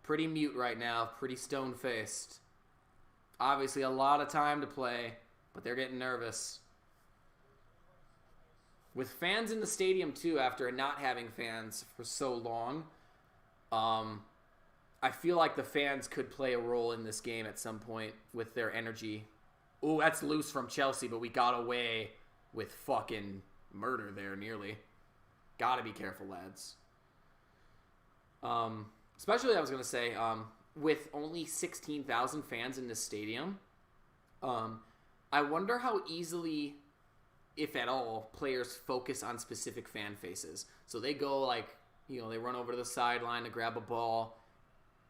mute right now, pretty stone-faced. Obviously a lot of time to play, but they're getting nervous. With fans in the stadium, too, after not having fans for so long, I feel like the fans could play a role in this game at some point with their energy. Ooh, that's loose from Chelsea, but we got away with fucking murder there, nearly. Gotta be careful, lads. Especially, I was going to say, with only 16,000 fans in this stadium, I wonder how easily, if at all, players focus on specific fan faces. So they go like, they run over to the sideline to grab a ball.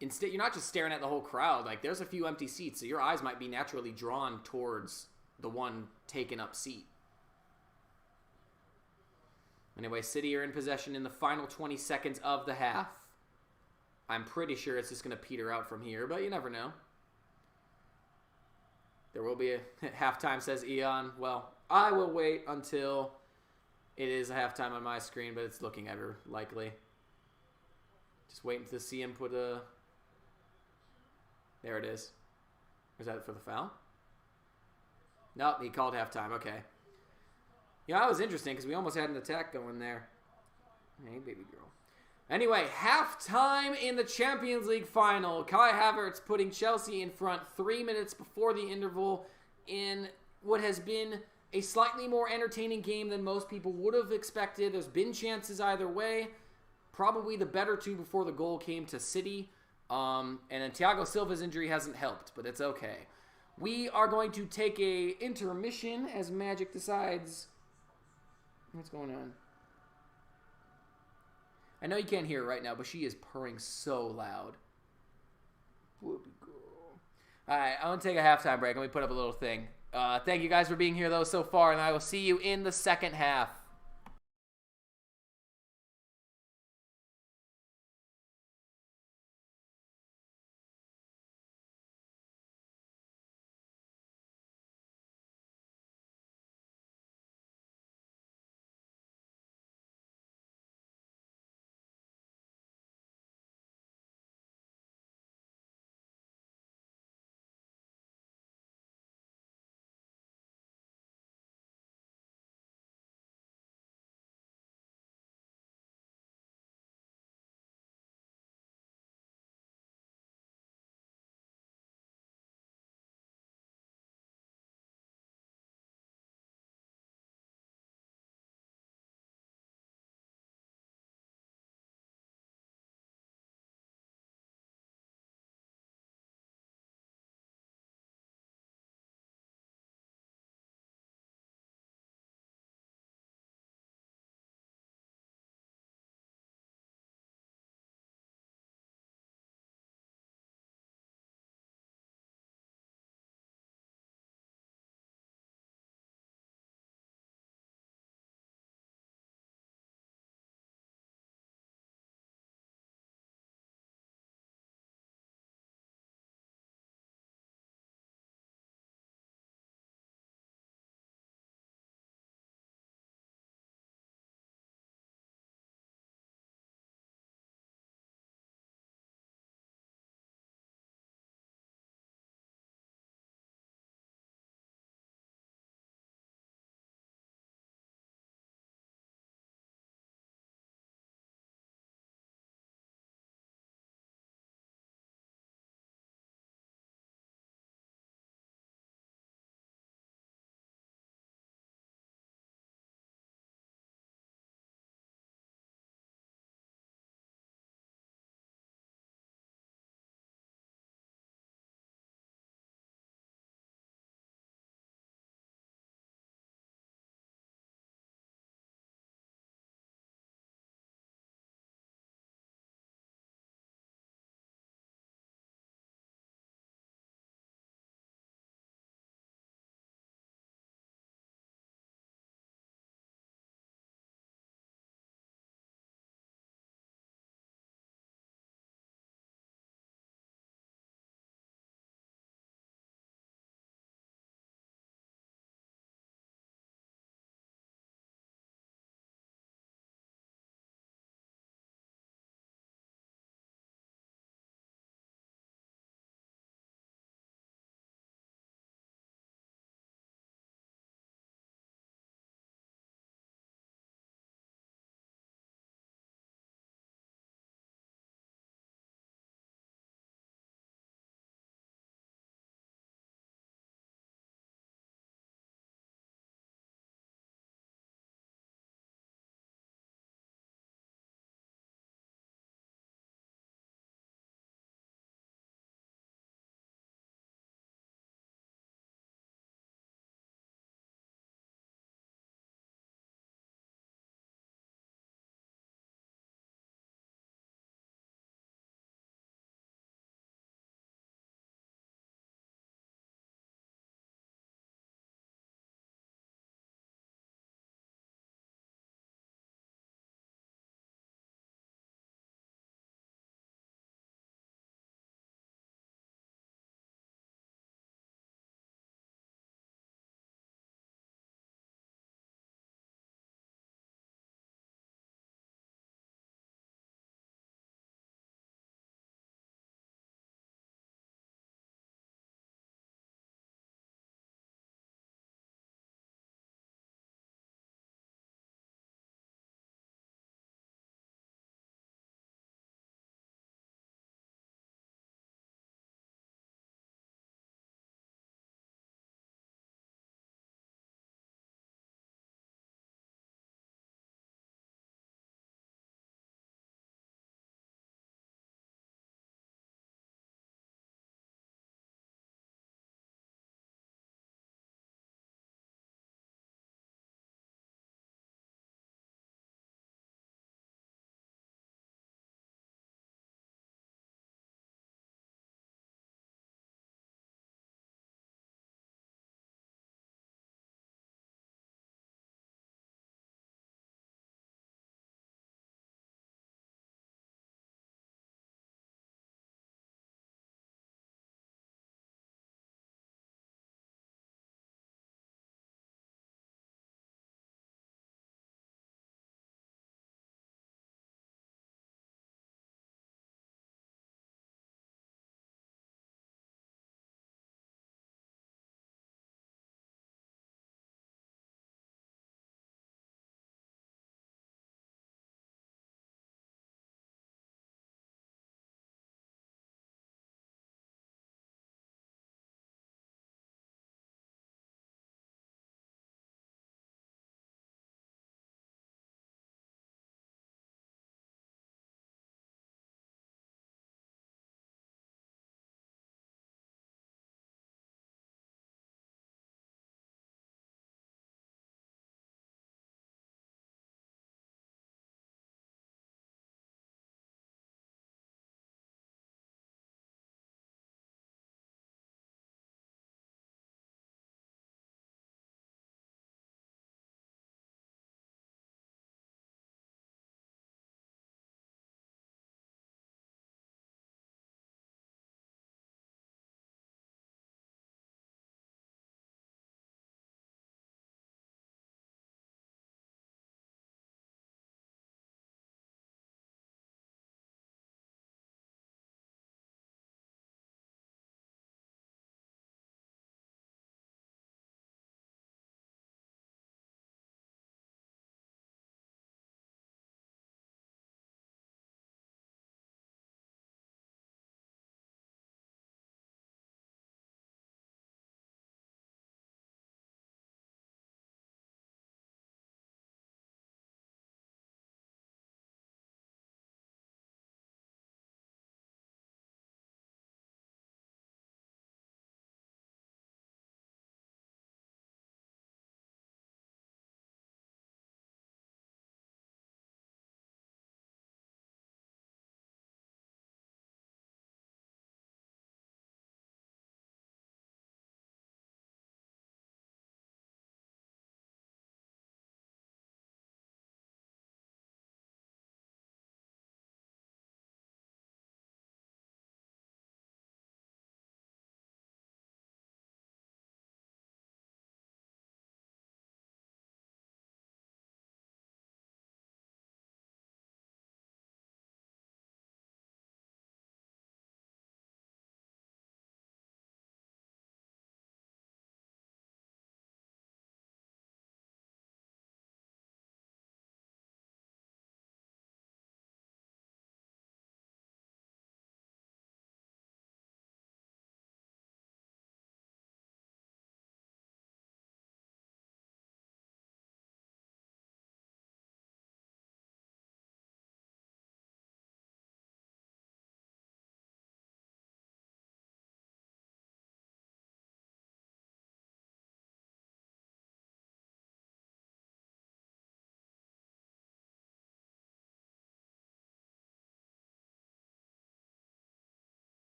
Instead, you're not just staring at the whole crowd. Like, there's a few empty seats, so your eyes might be naturally drawn towards the one taken up seat. Anyway, City are in possession in the final 20 seconds of the half. I'm pretty sure it's just going to peter out from here, but you never know. There will be a halftime, says Eon. Well, I will wait until it is a halftime on my screen, but it's looking ever likely. Just waiting to see him put a... There it is. Was that for the foul? Nope, he called halftime. Okay. Yeah, that was interesting because we almost had an attack going there. Hey, baby girl. Anyway, halftime in the Champions League final. Kai Havertz putting Chelsea in front 3 minutes before the interval in what has been a slightly more entertaining game than most people would have expected. There's been chances either way. Probably the better two before the goal came to City. And then Thiago Silva's injury hasn't helped, but it's okay. We are going to take a intermission as Magic decides what's going on. I know you can't hear her right now, but she is purring so loud. Whoopie girl. Alright, I want to take a halftime break. Let me put up a little thing. Thank you guys for being here, though, so far, and I will see you in the second half.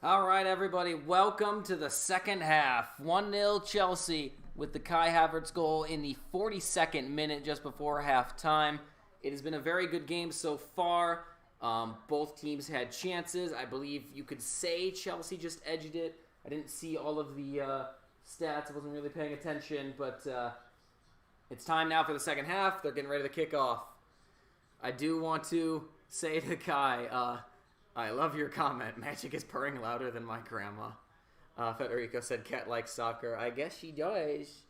All right, everybody, welcome to the second half. 1-0 Chelsea with the Kai Havertz goal in the 42nd minute just before halftime. It has been a very good game so far. Both teams had chances. I believe you could say Chelsea just edged it. I didn't see all of the stats. I wasn't really paying attention, but it's time now for the second half. They're getting ready to kick off. I do want to say to Kai, I love your comment. Magic is purring louder than my grandma. Federico said cat likes soccer. I guess she does.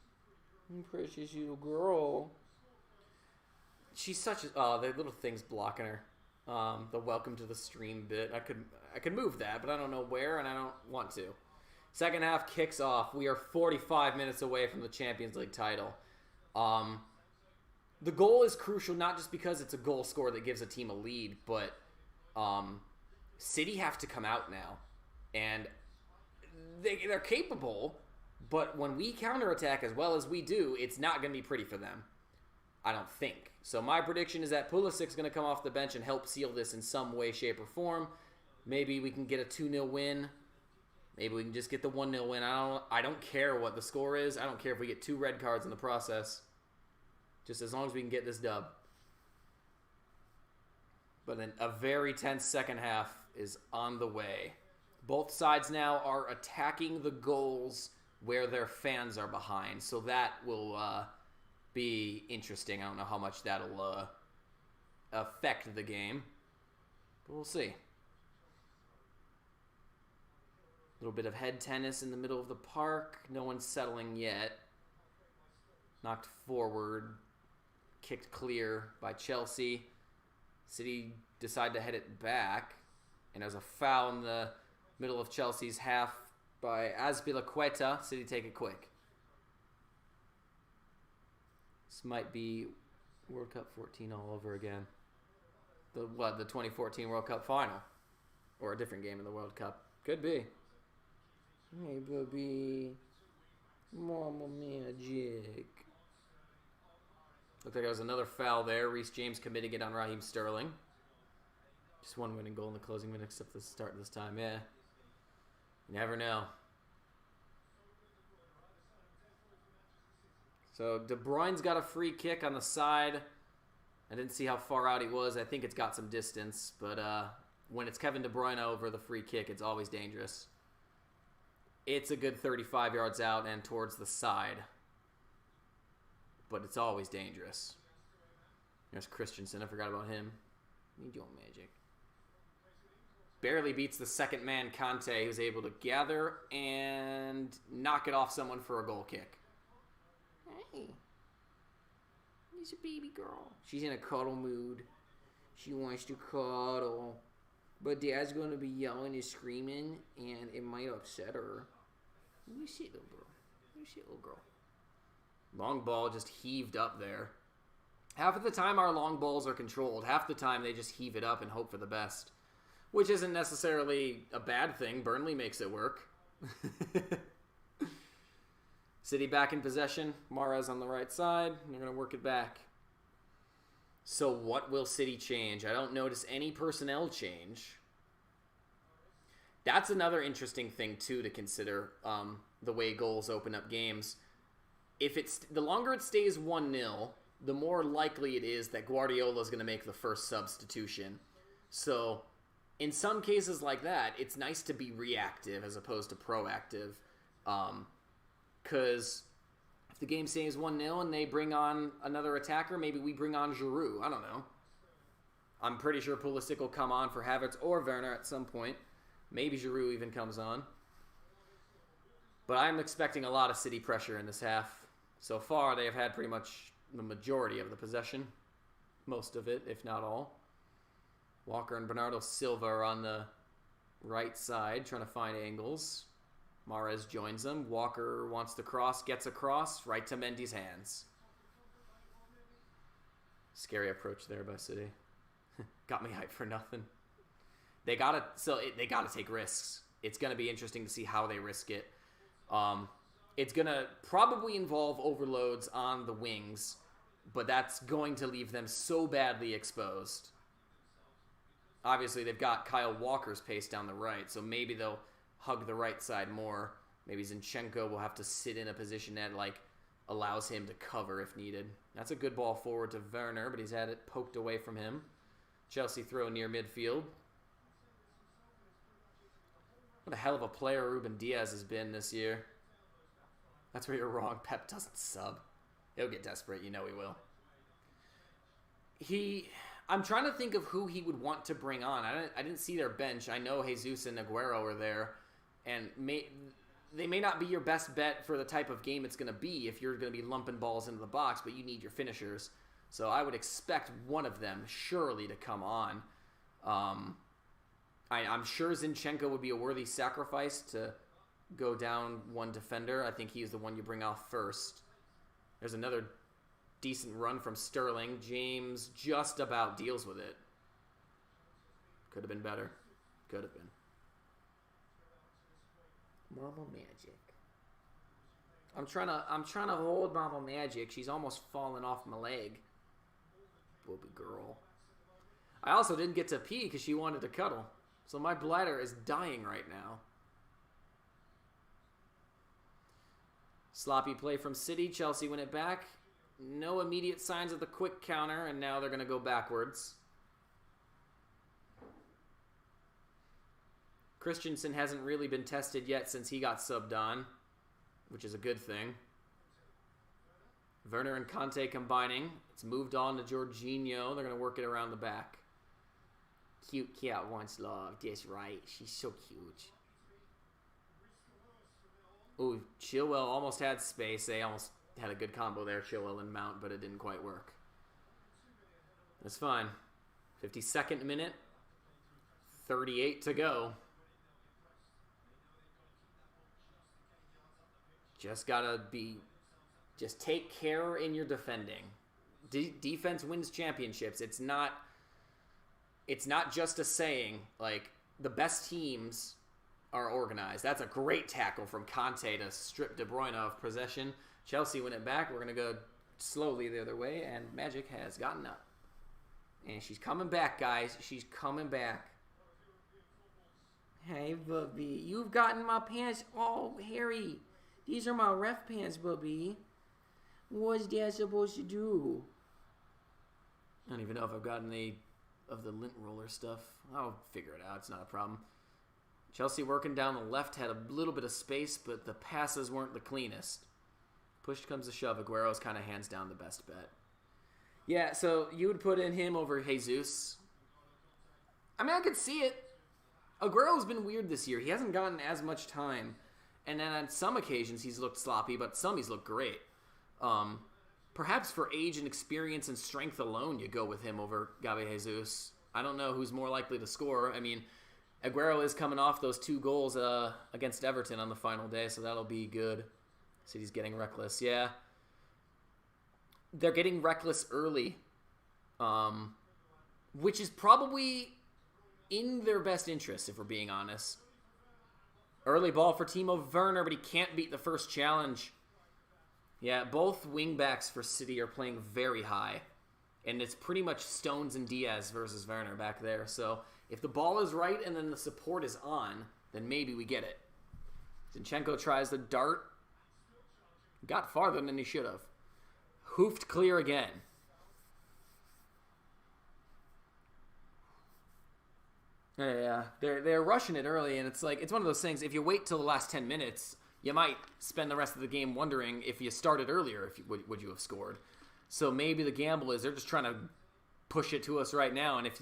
Precious little girl. She's such a... Oh, the little thing's blocking her. The welcome to the stream bit. I could move that, but I don't know where, and I don't want to. Second half kicks off. We are 45 minutes away from the Champions League title. The goal is crucial, not just because it's a goal score that gives a team a lead, but City have to come out now. And they're capable, but when we counterattack as well as we do, it's not going to be pretty for them. I don't think. So my prediction is that Pulisic's going to come off the bench and help seal this in some way, shape, or form. Maybe we can get a 2-0 win. Maybe we can just get the 1-0 win. I don't care what the score is. I don't care if we get 2 red cards in the process. Just as long as we can get this dub. But then a very tense second half is on the way. Both sides now are attacking the goals where their fans are behind. So that will be interesting. I don't know how much that'll affect the game. But we'll see. A little bit of head tennis in the middle of the park. No one's settling yet. Knocked forward. Kicked clear by Chelsea. City decide to head it back. And there's a foul in the middle of Chelsea's half by Azpilicueta. City take it quick. This might be World Cup 14 all over again. The 2014 World Cup final. Or a different game in the World Cup. Could be. Hey, baby. Mama magic. Looked like there was another foul there. Reece James committing it on Raheem Sterling. Just one winning goal in the closing minutes except the start this time. Yeah. You never know. So De Bruyne's got a free kick on the side. I didn't see how far out he was. I think it's got some distance. But when it's Kevin De Bruyne over the free kick, it's always dangerous. It's a good 35 yards out and towards the side. But it's always dangerous. There's Christensen. I forgot about him. Need your magic. Barely beats the second man, Kante, who's able to gather and knock it off someone for a goal kick. Hey. She's a baby girl. She's in a cuddle mood. She wants to cuddle. But Dad's going to be yelling and screaming, and it might upset her. Let me see, little girl. Let me see, little girl. Long ball just heaved up there. Half of the time our long balls are controlled. Half the time they just heave it up and hope for the best. Which isn't necessarily a bad thing. Burnley makes it work. City back in possession. Mahrez on the right side. They're going to work it back. So what will City change? I don't notice any personnel change. That's another interesting thing, too, to consider. The way goals open up games. The longer it stays 1-0, the more likely it is that Guardiola is going to make the first substitution. So, in some cases like that, it's nice to be reactive as opposed to proactive. Because if the game stays 1-0 and they bring on another attacker, maybe we bring on Giroud. I don't know. I'm pretty sure Pulisic will come on for Havertz or Werner at some point. Maybe Giroud even comes on. But I'm expecting a lot of City pressure in this half. So far, they have had pretty much the majority of the possession. Most of it, if not all. Walker and Bernardo Silva are on the right side, trying to find angles. Mahrez joins them. Walker wants to cross, gets across, right to Mendy's hands. Scary approach there by City. Got me hyped for nothing. They gotta take risks. It's gonna be interesting to see how they risk it. It's going to probably involve overloads on the wings, but that's going to leave them so badly exposed. Obviously, they've got Kyle Walker's pace down the right, so maybe they'll hug the right side more. Maybe Zinchenko will have to sit in a position that like allows him to cover if needed. That's a good ball forward to Werner, but he's had it poked away from him. Chelsea throw near midfield. What a hell of a player Ruben Diaz has been this year. That's where you're wrong. Pep doesn't sub. He'll get desperate. You know he will. I'm trying to think of who he would want to bring on. I didn't see their bench. I know Jesus and Aguero are there. And they may not be your best bet for the type of game it's going to be if you're going to be lumping balls into the box, but you need your finishers. So I would expect one of them surely to come on. I'm sure Zinchenko would be a worthy sacrifice to go down one defender. I think he's the one you bring off first. There's another decent run from Sterling. James just about deals with it. Could have been better. Could have been. Marble Magic. I'm trying to hold Marble Magic. She's almost falling off my leg. Booby girl. I also didn't get to pee because she wanted to cuddle. So my bladder is dying right now. Sloppy play from City. Chelsea win it back. No immediate signs of the quick counter, and now they're going to go backwards. Christensen hasn't really been tested yet since he got subbed on, which is a good thing. Werner and Conte combining. It's moved on to Jorginho. They're going to work it around the back. Cute cat wants love. That's right. She's so cute. Ooh, Chilwell almost had space. They almost had a good combo there, Chilwell and Mount, but it didn't quite work. That's fine. 52nd minute. 38 to go. Just take care in your defending. Defense wins championships. It's not just a saying. Like, the best teams are organized. That's a great tackle from Conte to strip De Bruyne of possession. Chelsea win it back. We're going to go slowly the other way, and Magic has gotten up. And she's coming back, guys. She's coming back. Hey, Bubby. You've gotten my pants all hairy. These are my ref pants, Bubby. What's that supposed to do? I don't even know if I've got any of the lint roller stuff. I'll figure it out. It's not a problem. Chelsea working down the left had a little bit of space, but the passes weren't the cleanest. Push comes to shove. Aguero's kind of hands down the best bet. Yeah, so you would put in him over Jesus. I mean, I could see it. Aguero's been weird this year. He hasn't gotten as much time. And then on some occasions he's looked sloppy, but some he's looked great. Perhaps for age and experience and strength alone, you go with him over Gabi Jesus. I don't know who's more likely to score. I mean, Aguero is coming off those 2 goals against Everton on the final day, so that'll be good. City's getting reckless. Yeah. They're getting reckless early, which is probably in their best interest, if we're being honest. Early ball for Timo Werner, but he can't beat the first challenge. Yeah, both wingbacks for City are playing very high. And it's pretty much Stones and Diaz versus Werner back there. So if the ball is right and then the support is on, then maybe we get it. Zinchenko tries the dart. Got farther than he should have. Hoofed clear again. Yeah, they're rushing it early, and it's like it's one of those things. If you wait till the last 10 minutes, you might spend the rest of the game wondering if you started earlier, would you have scored. So maybe the gamble is they're just trying to push it to us right now, and if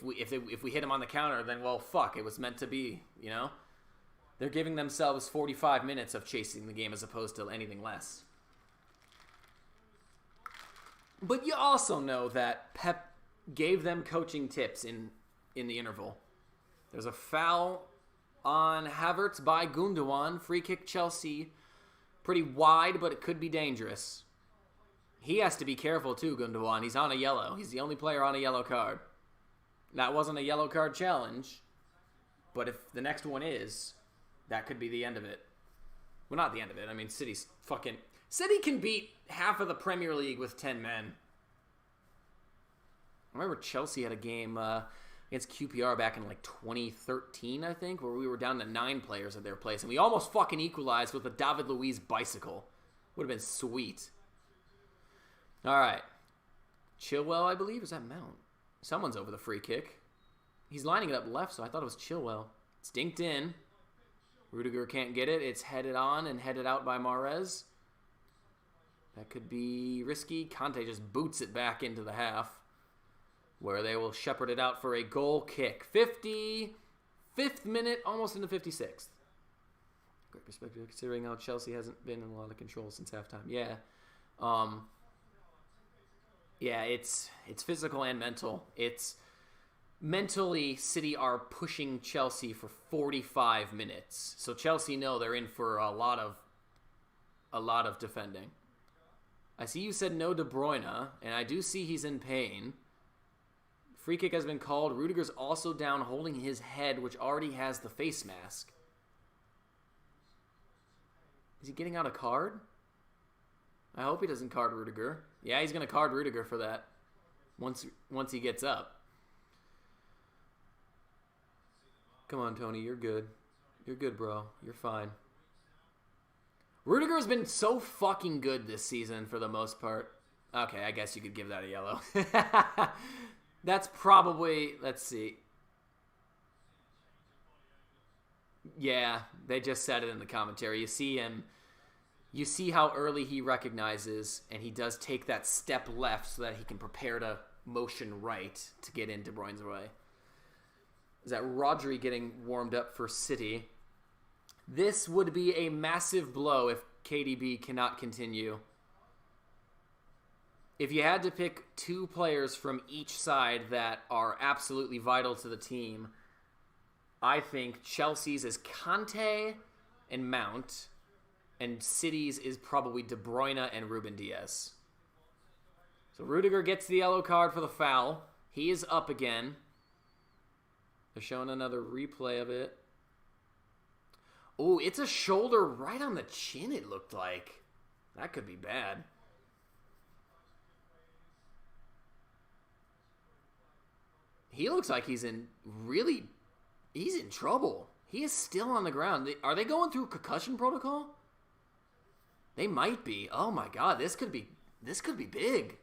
we hit them on the counter, then well, fuck, it was meant to be. You know, they're giving themselves 45 minutes of chasing the game as opposed to anything less. But you also know that Pep gave them coaching tips in the interval. There's a foul on Havertz by Gundogan. Free kick Chelsea. Pretty wide, but it could be dangerous. He has to be careful too, Gundogan. He's on a yellow. He's the only player on a yellow card. That wasn't a yellow card challenge, but if the next one is, that could be the end of it. Well, not the end of it. I mean, City can beat half of the Premier League with 10 men. I remember Chelsea had a game against QPR back in like 2013, I think, where we were down to 9 players at their place, and we almost fucking equalized with a David Luiz bicycle. Would have been sweet. All right. Chilwell, I believe. Is that Mount? Someone's over the free kick. He's lining it up left, so I thought it was Chilwell. It's dinked in. Rudiger can't get it. It's headed on and headed out by Mahrez. That could be risky. Conte just boots it back into the half, where they will shepherd it out for a goal kick. 55th minute, almost into 56th. Great perspective considering how Chelsea hasn't been in a lot of control since halftime. Yeah. Yeah, it's physical and mental. It's mentally, City are pushing Chelsea for 45 minutes. So Chelsea know they're in for a lot of defending. I see you said no De Bruyne, and I do see he's in pain. Free kick has been called. Rudiger's also down holding his head, which already has the face mask. Is he getting out a card? I hope he doesn't card Rudiger. Yeah, he's going to card Rudiger for that once he gets up. Come on, Tony. You're good. You're good, bro. You're fine. Rudiger has been so fucking good this season for the most part. Okay, I guess you could give that a yellow. That's probably... Let's see. Yeah, they just said it in the commentary. You see him... You see how early he recognizes, and he does take that step left so that he can prepare to motion right to get in De Bruyne's way. Is that Rodri getting warmed up for City? This would be a massive blow if KDB cannot continue. If you had to pick 2 players from each side that are absolutely vital to the team, I think Chelsea's is Kanté and Mount, and City's is probably De Bruyne and Ruben Dias. So Rudiger gets the yellow card for the foul. He is up again. They're showing another replay of it. Oh, it's a shoulder right on the chin, it looked like. That could be bad. He looks like he's in trouble. He is still on the ground. Are they going through concussion protocol? They might be. Oh my god, this could be big.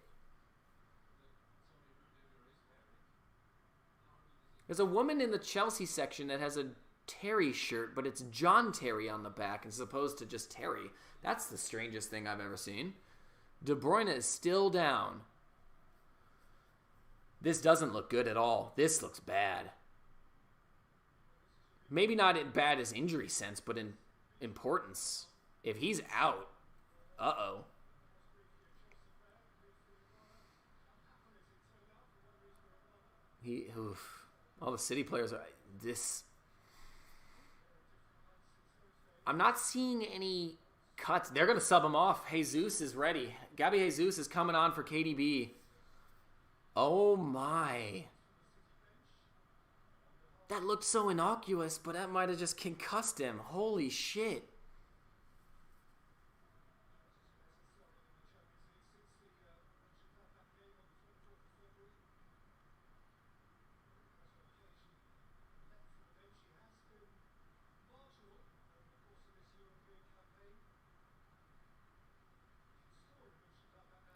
There's a woman in the Chelsea section that has a Terry shirt, but it's John Terry on the back as opposed to just Terry. That's the strangest thing I've ever seen. De Bruyne is still down. This doesn't look good at all. This looks bad. Maybe not in bad as injury sense, but in importance. If he's out, uh-oh. All the City players are... I'm not seeing any cuts. They're going to sub him off. Jesus is ready. Gabby Jesus is coming on for KDB. Oh, my. That looked so innocuous, but that might have just concussed him. Holy shit.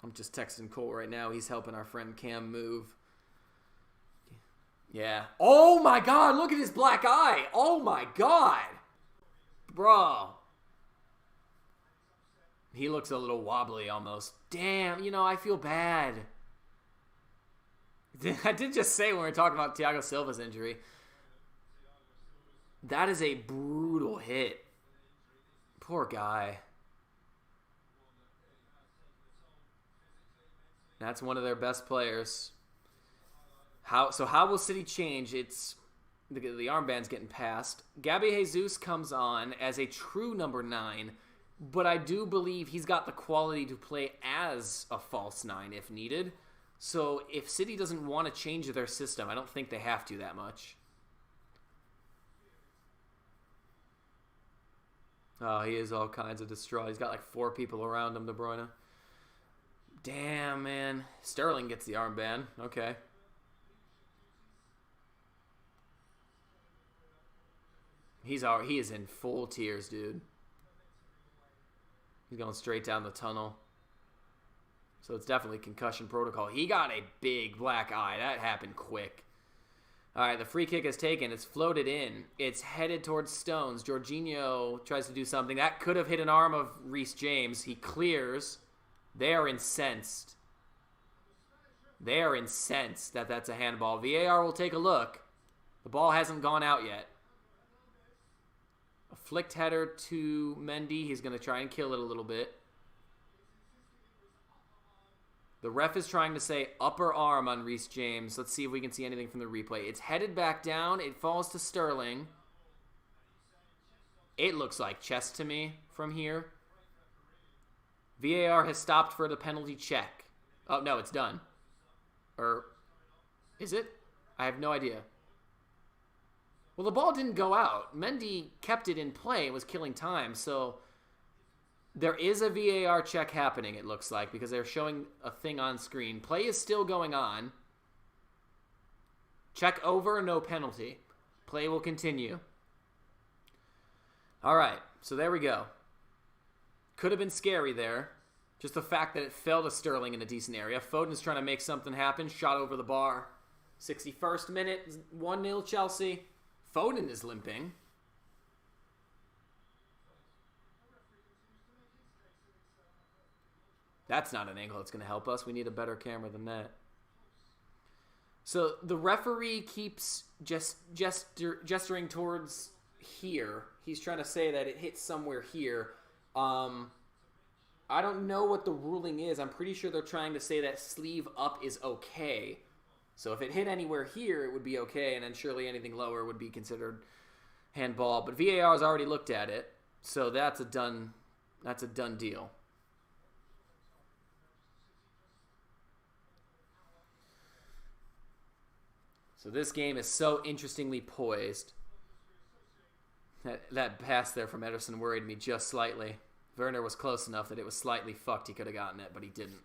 I'm just texting Cole right now. He's helping our friend Cam move. Yeah. Oh my god, look at his black eye. Oh my god. Bro. He looks a little wobbly almost. Damn, I feel bad. I did just say when we were talking about Thiago Silva's injury. That is a brutal hit. Poor guy. That's one of their best players. How will City change? It's the armband's getting passed. Gabby Jesus comes on as a true number 9, but I do believe he's got the quality to play as a false 9 if needed. So if City doesn't want to change their system, I don't think they have to that much. Oh, he is all kinds of distraught. He's got like 4 people around him, De Bruyne. Damn, man. Sterling gets the armband. Okay. He is in full tears, dude. He's going straight down the tunnel. So it's definitely concussion protocol. He got a big black eye. That happened quick. All right, the free kick is taken. It's floated in. It's headed towards Stones. Jorginho tries to do something. That could have hit an arm of Reece James. He clears. They are incensed. They are incensed that that's a handball. VAR will take a look. The ball hasn't gone out yet. A flicked header to Mendy. He's going to try and kill it a little bit. The ref is trying to say upper arm on Reece James. Let's see if we can see anything from the replay. It's headed back down. It falls to Sterling. It looks like chest to me from here. VAR has stopped for the penalty check. Oh, no, it's done. Or is it? I have no idea. Well, the ball didn't go out. Mendy kept it in play and was killing time, so there is a VAR check happening, it looks like, because they're showing a thing on screen. Play is still going on. Check over, no penalty. Play will continue. All right, so there we go. Could have been scary there. Just the fact that it fell to Sterling in a decent area. Foden is trying to make something happen. Shot over the bar. 61st minute, 1-0 Chelsea. Foden is limping. That's not an angle that's going to help us. We need a better camera than that. So the referee keeps gesturing towards here. He's trying to say that it hit somewhere here. I don't know what the ruling is. I'm pretty sure they're trying to say that sleeve up is okay. So if it hit anywhere here, it would be okay, and then surely anything lower would be considered handball. But VAR has already looked at it, so that's a done deal. So this game is so interestingly poised. That pass there from Ederson worried me just slightly. Werner was close enough that it was slightly fucked. He could have gotten it, but he didn't.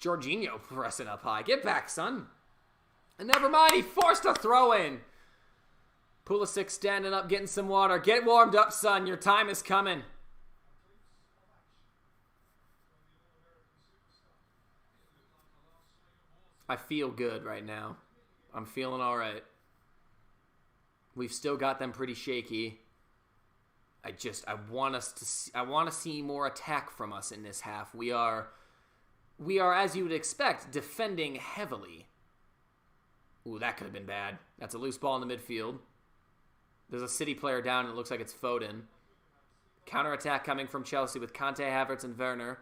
Jorginho pressing up high. Get back, son. And never mind, he forced a throw in. Pulisic standing up, getting some water. Get warmed up, son. Your time is coming. I feel good right now. I'm feeling all right. We've still got them pretty shaky. I want to see more attack from us in this half. We are, as you would expect, defending heavily. Ooh, that could have been bad. That's a loose ball in the midfield. There's a City player down, and it looks like it's Foden. Counterattack coming from Chelsea with Kante, Havertz, and Werner.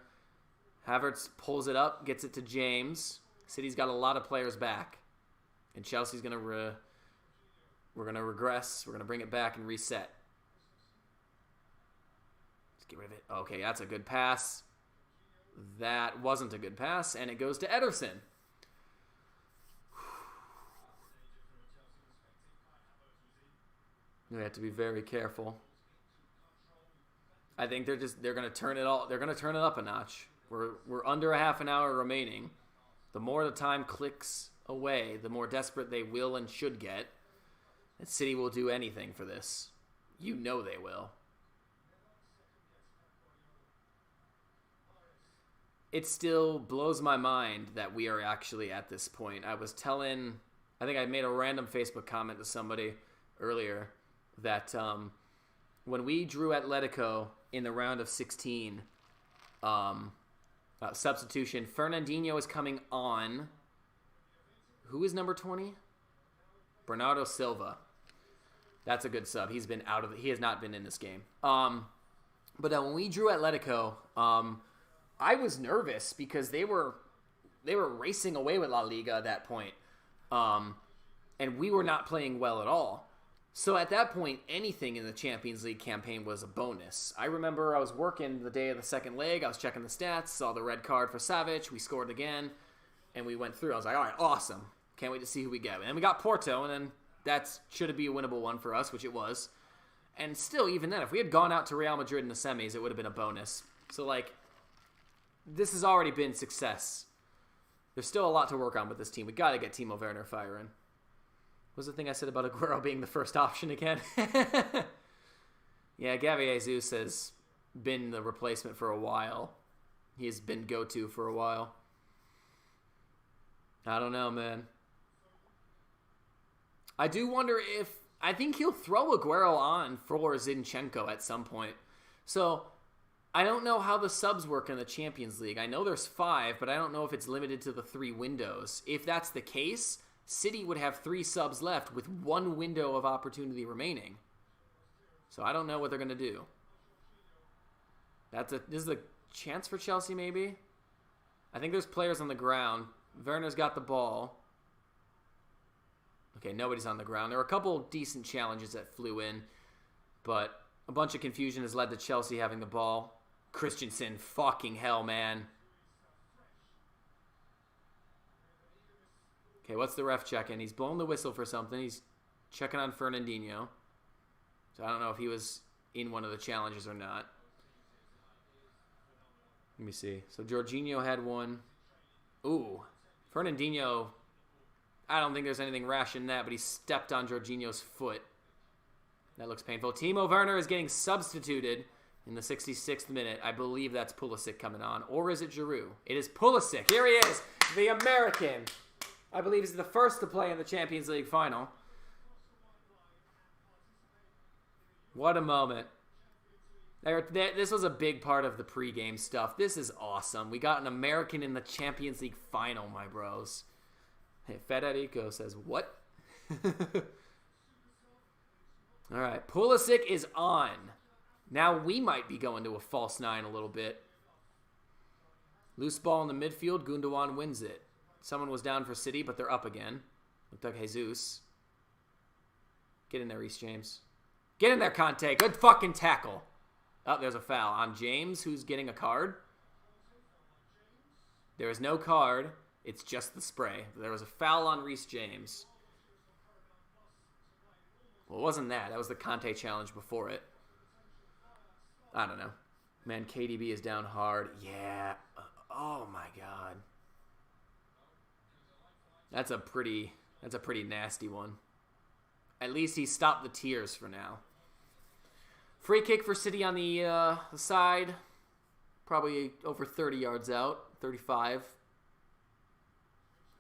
Havertz pulls it up, gets it to James. City's got a lot of players back. And Chelsea's going to we're going to regress. We're going to bring it back and reset. Let's get rid of it. Okay, that's a good pass. That wasn't a good pass, and it goes to Ederson. We have to be very careful. I think they're going to turn it up a notch. We're under a half an hour remaining. The more the time clicks away, the more desperate they will and should get. And City will do anything for this. You know they will. It still blows my mind that we are actually at this point. I think I made a random Facebook comment to somebody earlier that when we drew Atletico in the round of 16, substitution, Fernandinho is coming on. Who is number 20? Bernardo Silva. That's a good sub. He has not been in this game. But when we drew Atletico, I was nervous because they were racing away with La Liga at that point. And we were not playing well at all. So at that point, anything in the Champions League campaign was a bonus. I remember I was working the day of the second leg. I was checking the stats, saw the red card for Savic. We scored again, and we went through. I was like, all right, awesome. Can't wait to see who we get. And then we got Porto, and then that should be a winnable one for us, which it was. And still, even then, if we had gone out to Real Madrid in the semis, it would have been a bonus. So, this has already been success. There's still a lot to work on with this team. We got to get Timo Werner firing. was the thing I said about Aguero being the first option again? Yeah, Gabby Jesus has been the replacement for a while. He's been go-to for a while. I don't know, man. I do wonder if... I think he'll throw Aguero on for Zinchenko at some point. So, I don't know how the subs work in the Champions League. I know there's 5, but I don't know if it's limited to the 3 windows. If that's the case, City would have 3 subs left with 1 window of opportunity remaining. So, I don't know what they're going to do. This is a chance for Chelsea, maybe? I think there's players on the ground. Werner's got the ball. Okay, nobody's on the ground. There were a couple decent challenges that flew in, but a bunch of confusion has led to Chelsea having the ball. Christensen, fucking hell, man. Okay, what's the ref checking? He's blowing the whistle for something. He's checking on Fernandinho. So I don't know if he was in one of the challenges or not. Let me see. So Jorginho had one. Ooh, Fernandinho... I don't think there's anything rash in that, but he stepped on Jorginho's foot. That looks painful. Timo Werner is getting substituted in the 66th minute. I believe that's Pulisic coming on. Or is it Giroud? It is Pulisic. Here he is, the American. I believe he's the first to play in the Champions League final. What a moment. This was a big part of the pregame stuff. This is awesome. We got an American in the Champions League final, my bros. Hey, Federico says, what? All right, Pulisic is on. Now we might be going to a false 9 a little bit. Loose ball in the midfield. Gundogan wins it. Someone was down for City, but they're up again. Looked like Jesus. Get in there, Reece James. Get in there, Conte. Good fucking tackle. Oh, there's a foul on James, who's getting a card. There is no card. It's just the spray. There was a foul on Reece James. Well, it wasn't that. That was the Conte challenge before it. I don't know. Man, KDB is down hard. Yeah. Oh, my God. That's a pretty nasty one. At least he stopped the tears for now. Free kick for City on the side. Probably over 30 yards out. 35.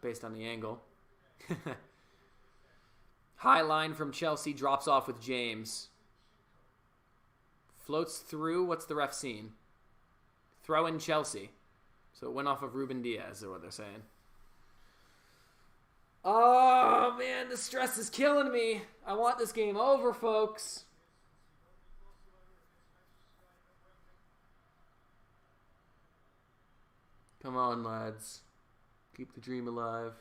Based on the angle. High line from Chelsea, drops off with James. Floats through, what's the ref seen? Throw in Chelsea. So it went off of Ruben Diaz, is what they're saying. Oh, man, the stress is killing me. I want this game over, folks. Come on, lads. Keep the dream alive.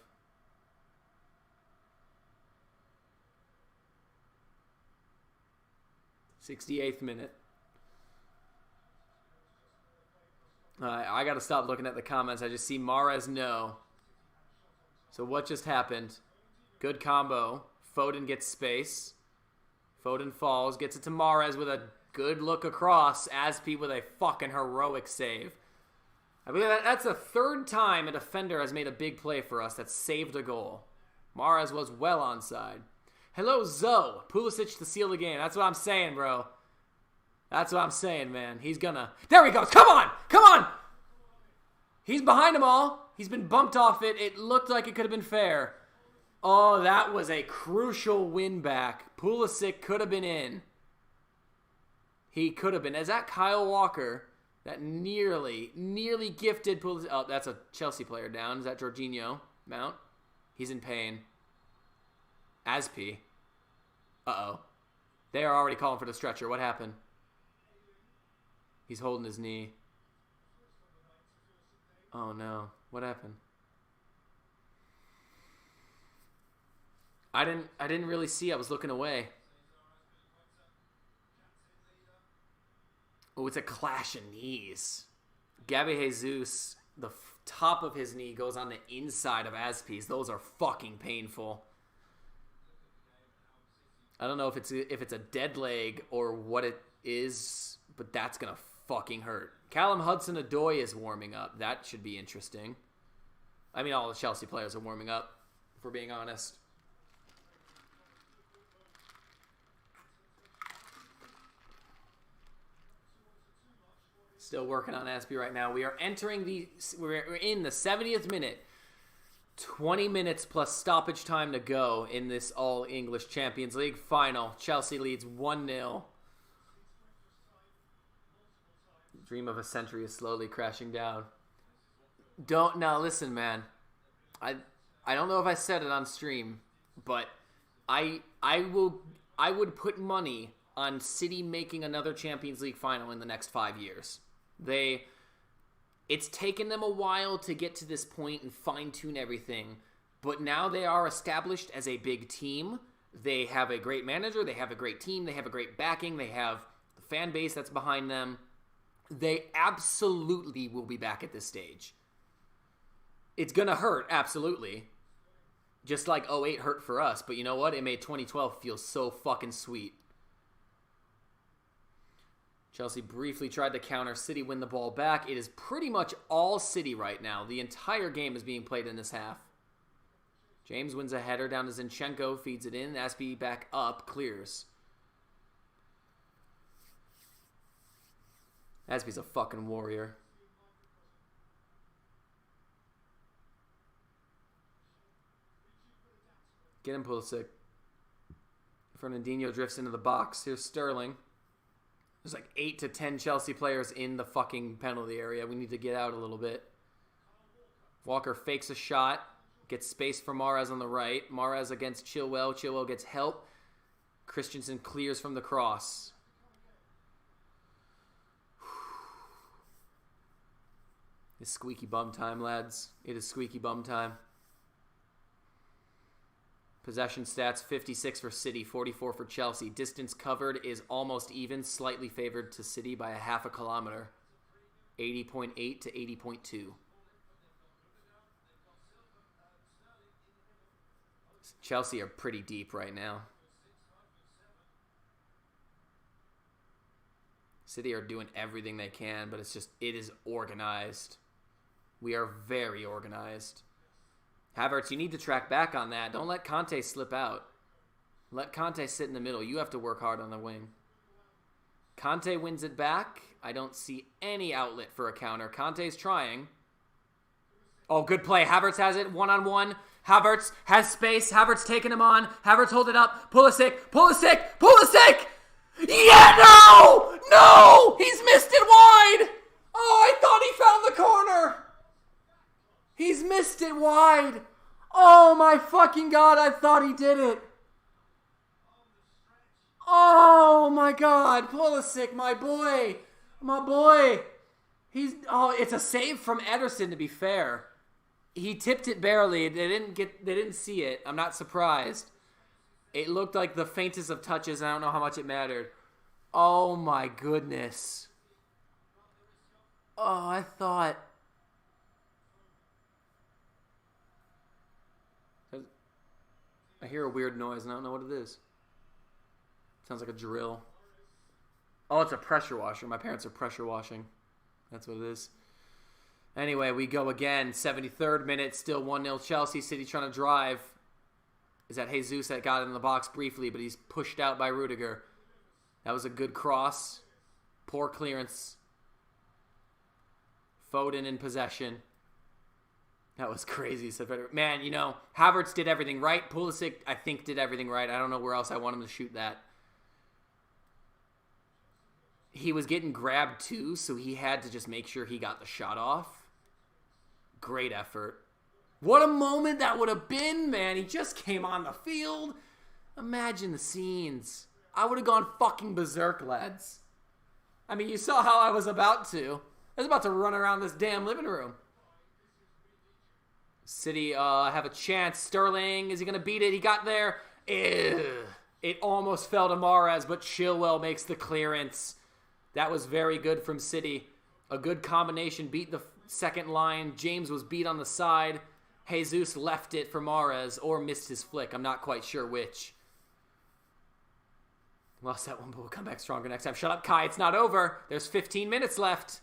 '68th minute. I got to stop looking at the comments. I just see Mahrez no. So what just happened? Good combo. Foden gets space. Foden falls. Gets it to Mahrez with a good look across. Aspi with a fucking heroic save. I believe that's the 3rd time a defender has made a big play for us that saved a goal. Mahrez was well onside. Hello, Zoe. Pulisic to seal the game. That's what I'm saying, bro. That's what I'm saying, man. He's gonna... There he goes. Come on! Come on! He's behind them all. He's been bumped off it. It looked like it could have been fair. Oh, that was a crucial win back. Pulisic could have been in. He could have been. Is that Kyle Walker... That nearly gifted Pulisic. Oh, that's a Chelsea player down. Is that Jorginho? Mount? He's in pain. Aspi. Uh-oh. They are already calling for the stretcher. What happened? He's holding his knee. Oh, no. What happened? I didn't really see. I was looking away. Oh, it's a clash of knees. Gabby Jesus, the top of his knee goes on the inside of Aspi's. Those are fucking painful. I don't know if it's a dead leg or what it is, but that's gonna fucking hurt. Callum Hudson-Odoi is warming up. That should be interesting. I mean, all the Chelsea players are warming up, if we're being honest. Still working on Aspie right now. We're in the 70th minute. 20 minutes plus stoppage time to go in this All-English Champions League final. Chelsea leads 1-0. Dream of a century is slowly crashing down. Listen, man. I don't know if I said it on stream, but I would put money on City making another Champions League final in the next 5 years. It's taken them a while to get to this point and fine-tune everything, but now they are established as a big team. They have a great manager, they have a great team, they have a great backing, they have the fan base that's behind them. They absolutely will be back at this stage. It's gonna hurt, absolutely. Just like 2008 hurt for us, but you know what? It made 2012 feel so fucking sweet. Chelsea briefly tried to counter. City win the ball back. It is pretty much all City right now. The entire game is being played in this half. James wins a header down to Zinchenko, feeds it in. Aspie back up, clears. Aspie's a fucking warrior. Get him, Pulisic. Fernandinho drifts into the box. Here's Sterling. There's like 8 to 10 Chelsea players in the fucking penalty area. We need to get out a little bit. Walker fakes a shot. Gets space for Mahrez on the right. Mahrez against Chilwell. Chilwell gets help. Christensen clears from the cross. It's squeaky bum time, lads. It is squeaky bum time. Possession stats, 56 for City, 44 for Chelsea. Distance covered is almost even, slightly favored to City by a half a kilometer. 80.8 to 80.2. Chelsea are pretty deep right now. City are doing everything they can, but it is organized. We are very organized. Havertz, you need to track back on that. Don't let Conte slip out. Let Conte sit in the middle. You have to work hard on the wing. Conte wins it back. I don't see any outlet for a counter. Conte's trying. Oh, good play. Havertz has it. One-on-one. Havertz has space. Havertz taking him on. Havertz hold it up. Pulisic. Pulisic. Pulisic! Yeah, no! No! He's missed it wide! Oh, I thought he found the corner. He's missed it wide. Oh, my fucking God. I thought he did it. Oh, my God. Pulisic, my boy. My boy. It's a save from Ederson, to be fair. He tipped it barely. They didn't see it. I'm not surprised. It looked like the faintest of touches. I don't know how much it mattered. Oh, my goodness. Oh, I thought... I hear a weird noise, and I don't know what it is. Sounds like a drill. Oh, it's a pressure washer. My parents are pressure washing. That's what it is. Anyway, we go again. 73rd minute, still 1-0 Chelsea. City trying to drive. Is that Jesus that got in the box briefly, but he's pushed out by Rudiger. That was a good cross. Poor clearance. Foden in possession. That was crazy. Man, Havertz did everything right. Pulisic, I think, did everything right. I don't know where else I want him to shoot that. He was getting grabbed too, so he had to just make sure he got the shot off. Great effort. What a moment that would have been, man. He just came on the field. Imagine the scenes. I would have gone fucking berserk, lads. I mean, you saw how I was about to. I was about to run around this damn living room. City have a chance. Sterling, is he going to beat it? He got there. It almost fell to Mahrez, but Chilwell makes the clearance. That was very good from City. A good combination. Beat the second line. James was beat on the side. Jesus left it for Mahrez or missed his flick. I'm not quite sure which. Lost that one, but we'll come back stronger next time. Shut up, Kai. It's not over. There's 15 minutes left.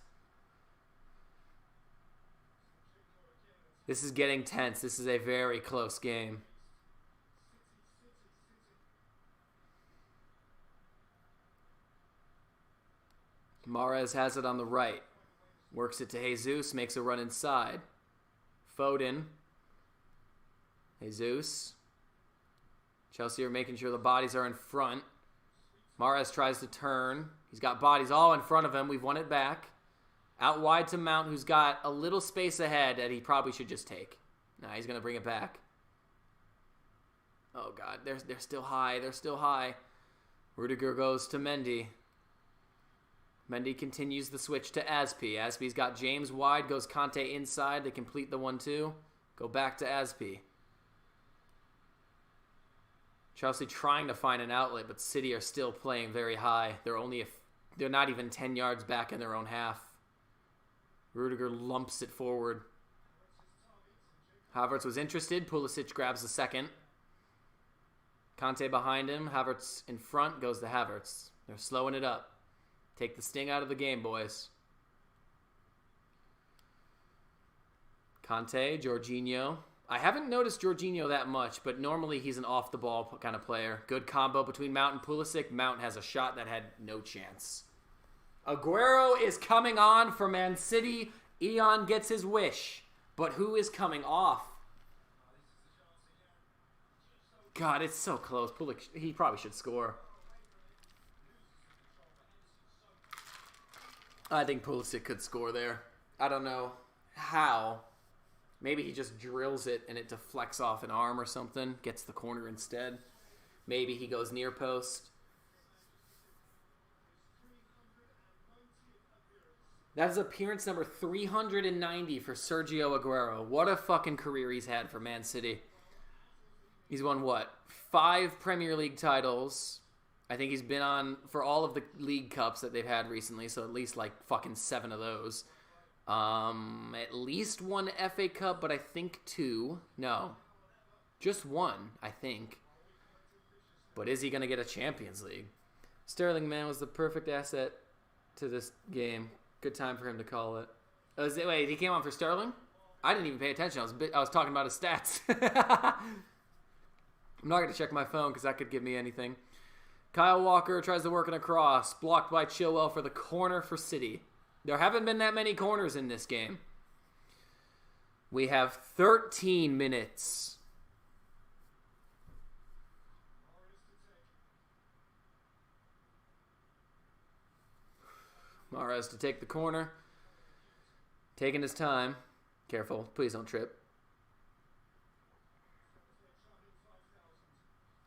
This is getting tense. This is a very close game. Mahrez has it on the right. Works it to Jesus. Makes a run inside. Foden. Jesus. Chelsea are making sure the bodies are in front. Mahrez tries to turn. He's got bodies all in front of him. We've won it back. Out wide to Mount, who's got a little space ahead that he probably should just take. Nah, he's going to bring it back. Oh, God. They're still high. They're still high. Rudiger goes to Mendy. Mendy continues the switch to Aspi. Aspi's got James wide. Goes Conte inside. They complete the 1-2. Go back to Aspi. Chelsea trying to find an outlet, but City are still playing very high. They're not even 10 yards back in their own half. Rudiger lumps it forward. Havertz was interested. Pulisic grabs the second. Conte behind him. Havertz in front. Goes to Havertz. They're slowing it up. Take the sting out of the game, boys. Conte, Jorginho. I haven't noticed Jorginho that much, but normally he's an off-the-ball kind of player. Good combo between Mount and Pulisic. Mount has a shot that had no chance. Aguero is coming on for Man City. Eon gets his wish. But who is coming off? God, it's so close. Pulisic, he probably should score. I think Pulisic could score there. I don't know how. Maybe he just drills it and it deflects off an arm or something. Gets the corner instead. Maybe he goes near post. That is appearance number 390 for Sergio Aguero. What a fucking career he's had for Man City. He's won, what, 5 Premier League titles. I think he's been on for all of the League Cups that they've had recently, so at least like fucking 7 of those. At least 1 FA Cup, but I think 2. No, just 1, I think. But is he going to get a Champions League? Sterling, man, was the perfect asset to this game. Good time for him to call it. Wait, he came on for Sterling? I didn't even pay attention. I was talking about his stats. I'm not going to check my phone because that could give me anything. Kyle Walker tries to work an across. Blocked by Chilwell for the corner for City. There haven't been that many corners in this game. We have 13 minutes. Mahrez to take the corner. Taking his time. Careful. Please don't trip.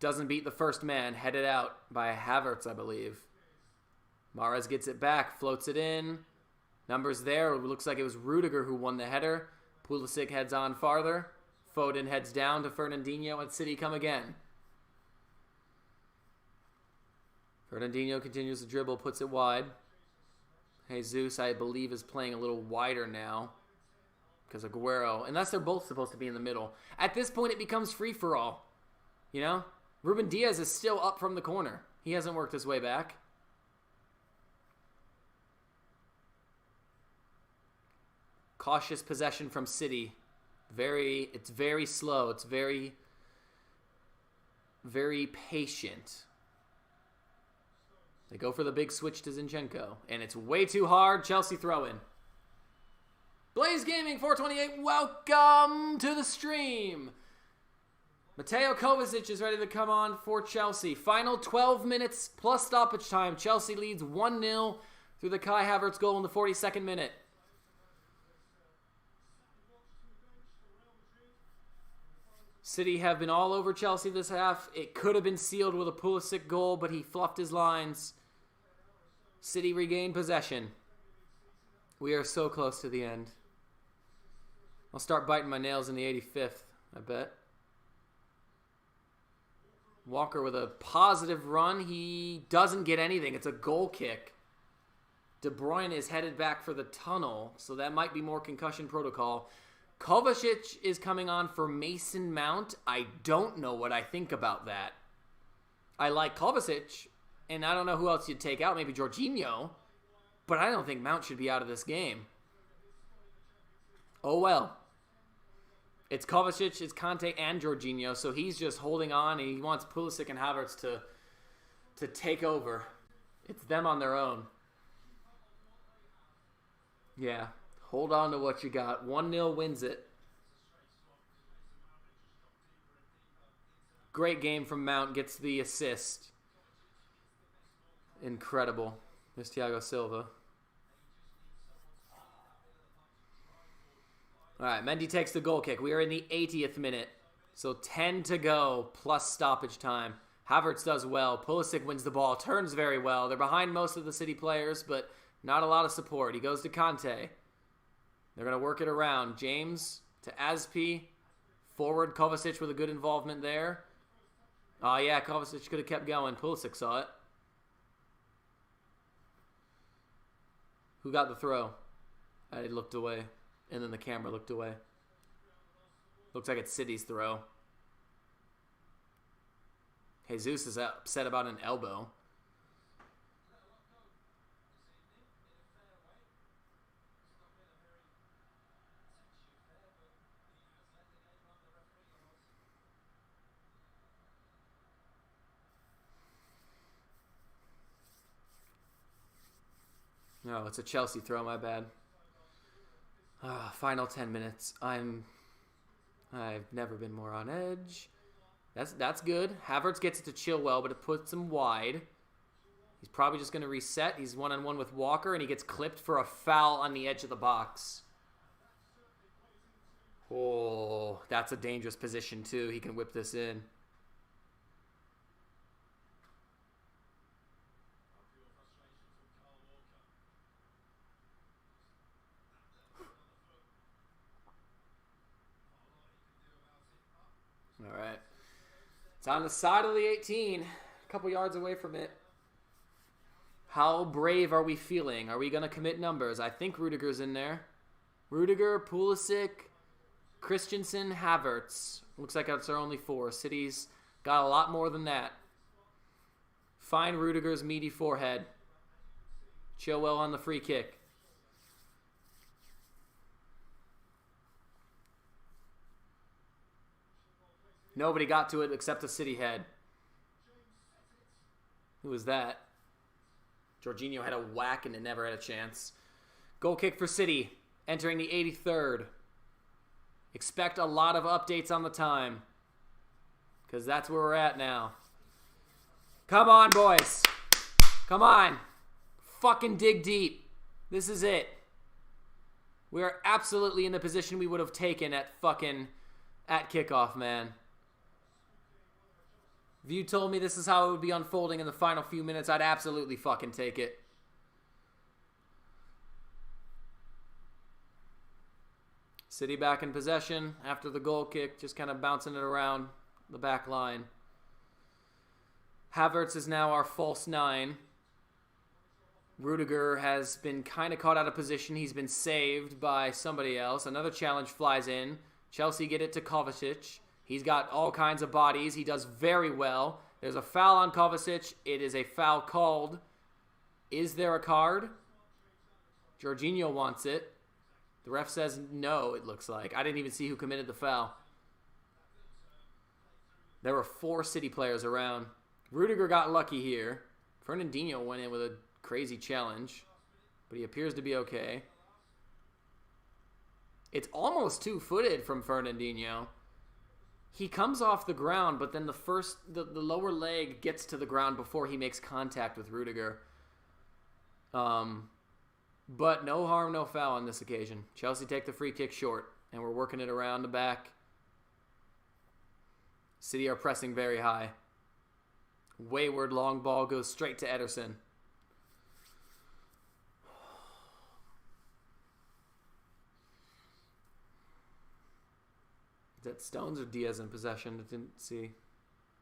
Doesn't beat the first man. Headed out by Havertz, I believe. Mahrez gets it back. Floats it in. Numbers there. It looks like it was Rudiger who won the header. Pulisic heads on farther. Foden heads down to Fernandinho, and City come again. Fernandinho continues to dribble, puts it wide. Jesus, I believe, is playing a little wider now because of Aguero. Unless they're both supposed to be in the middle. At this point, it becomes free-for-all. You know? Ruben Diaz is still up from the corner. He hasn't worked his way back. Cautious possession from City. It's very slow. It's very, very patient. They go for the big switch to Zinchenko. And it's way too hard. Chelsea throw-in. Blaze Gaming 428, welcome to the stream. Mateo Kovacic is ready to come on for Chelsea. Final 12 minutes plus stoppage time. Chelsea leads 1-0 through the Kai Havertz goal in the 42nd minute. City have been all over Chelsea this half. It could have been sealed with a Pulisic goal, but he fluffed his lines. City regained possession. We are so close to the end. I'll start biting my nails in the 85th, I bet. Walker with a positive run. He doesn't get anything. It's a goal kick. De Bruyne is headed back for the tunnel, so that might be more concussion protocol. Kovacic is coming on for Mason Mount. I don't know what I think about that. I like Kovacic, and I don't know who else you'd take out. Maybe Jorginho. But I don't think Mount should be out of this game. Oh well. It's Kovacic, it's Conte, and Jorginho, so he's just holding on, and he wants Pulisic and Havertz to take over. It's them on their own. Yeah. Hold on to what you got. 1-0 wins it. Great game from Mount. Gets the assist. Incredible. There's Thiago Silva. All right, Mendy takes the goal kick. We are in the 80th minute. So 10 to go plus stoppage time. Havertz does well. Pulisic wins the ball. Turns very well. They're behind most of the City players, but not a lot of support. He goes to Conte. They're going to work it around. James to Aspi. Forward, Kovacic with a good involvement there. Oh, yeah, Kovacic could have kept going. Pulisic saw it. Who got the throw? I looked away. And then the camera looked away. Looks like it's City's throw. Jesus is upset about an elbow. No, it's a Chelsea throw, my bad. Final 10 minutes. I've never been more on edge. That's good. Havertz gets it to Chilwell, but it puts him wide. He's probably just going to reset. He's one-on-one with Walker, and he gets clipped for a foul on the edge of the box. Oh, that's a dangerous position, too. He can whip this in. All right. It's on the side of the 18. A couple yards away from it. How brave are we feeling? Are we going to commit numbers? I think Rudiger's in there. Rudiger, Pulisic, Christensen, Havertz. Looks like that's our only 4. City's got a lot more than that. Find Rudiger's meaty forehead. Chilwell on the free kick. Nobody got to it except the City head. Who was that? Jorginho had a whack and it never had a chance. Goal kick for City. Entering the 83rd. Expect a lot of updates on the time. Because that's where we're at now. Come on, boys. Come on. Fucking dig deep. This is it. We are absolutely in the position we would have taken at kickoff, man. If you told me this is how it would be unfolding in the final few minutes, I'd absolutely fucking take it. City back in possession after the goal kick, just kind of bouncing it around the back line. Havertz is now our false 9. Rudiger has been kind of caught out of position. He's been saved by somebody else. Another challenge flies in. Chelsea get it to Kovacic. He's got all kinds of bodies. He does very well. There's a foul on Kovacic. It is a foul called. Is there a card? Jorginho wants it. The ref says no, it looks like. I didn't even see who committed the foul. There were 4 City players around. Rudiger got lucky here. Fernandinho went in with a crazy challenge, but he appears to be okay. It's almost two-footed from Fernandinho. He comes off the ground, but then the lower leg gets to the ground before he makes contact with Rudiger. But no harm, no foul on this occasion. Chelsea take the free kick short, and we're working it around the back. City are pressing very high. Wayward long ball goes straight to Ederson. Is that Stones or Diaz in possession? I didn't see.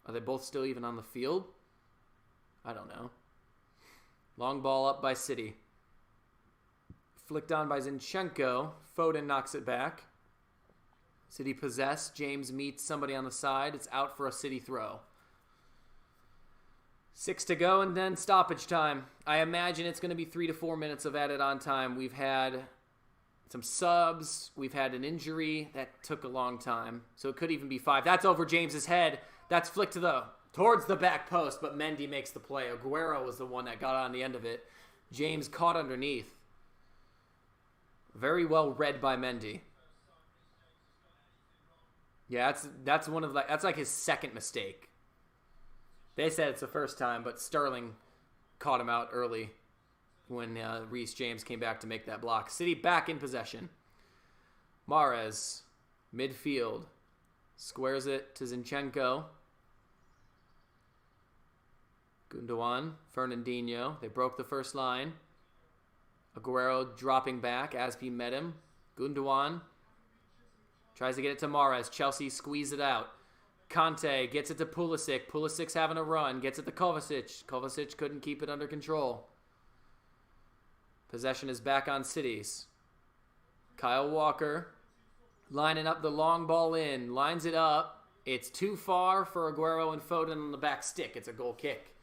Are they both still even on the field? I don't know. Long ball up by City. Flicked on by Zinchenko. Foden knocks it back. City possessed. James meets somebody on the side. It's out for a City throw. 6 to go and then stoppage time. I imagine it's going to be 3 to 4 minutes of added on time. We've had some subs. We've had an injury that took a long time. So it could even be 5. That's over James's head. That's flicked towards the back post, but Mendy makes the play. Aguero was the one that got on the end of it. James caught underneath. Very well read by Mendy. Yeah, that's one of that's like his second mistake. They said it's the first time, but Sterling caught him out early when Reece James came back to make that block. City back in possession. Mahrez, midfield, squares it to Zinchenko. Gundogan, Fernandinho. They broke the first line. Aguero dropping back. Aspi met him. Gundogan tries to get it to Mahrez. Chelsea squeeze it out. Kante gets it to Pulisic. Pulisic's having a run. Gets it to Kovacic. Kovacic couldn't keep it under control. Possession is back on City's. Kyle Walker lining up the long ball in. Lines it up. It's too far for Aguero and Foden on the back stick. It's a goal kick.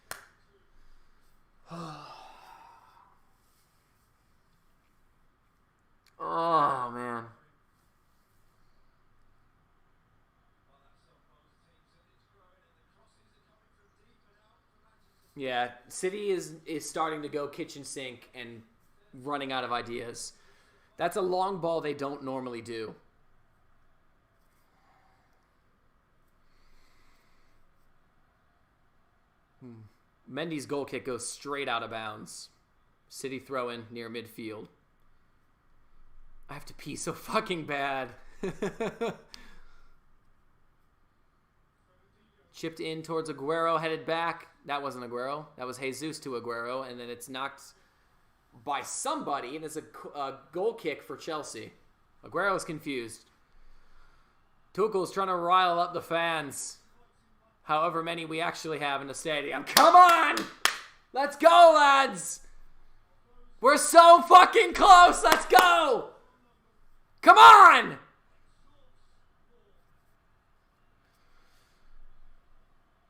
Oh, man. Yeah, City is starting to go kitchen sink and running out of ideas. That's a long ball they don't normally do. Mendy's goal kick goes straight out of bounds. City throw in near midfield. I have to pee so fucking bad. Chipped in towards Aguero, headed back. That wasn't Aguero. That was Jesus to Aguero. And then it's knocked by somebody, and it's a goal kick for Chelsea. Aguero's confused. Tuchel's trying to rile up the fans. However many we actually have in the stadium. Come on! Let's go, lads! We're so fucking close! Let's go! Come on!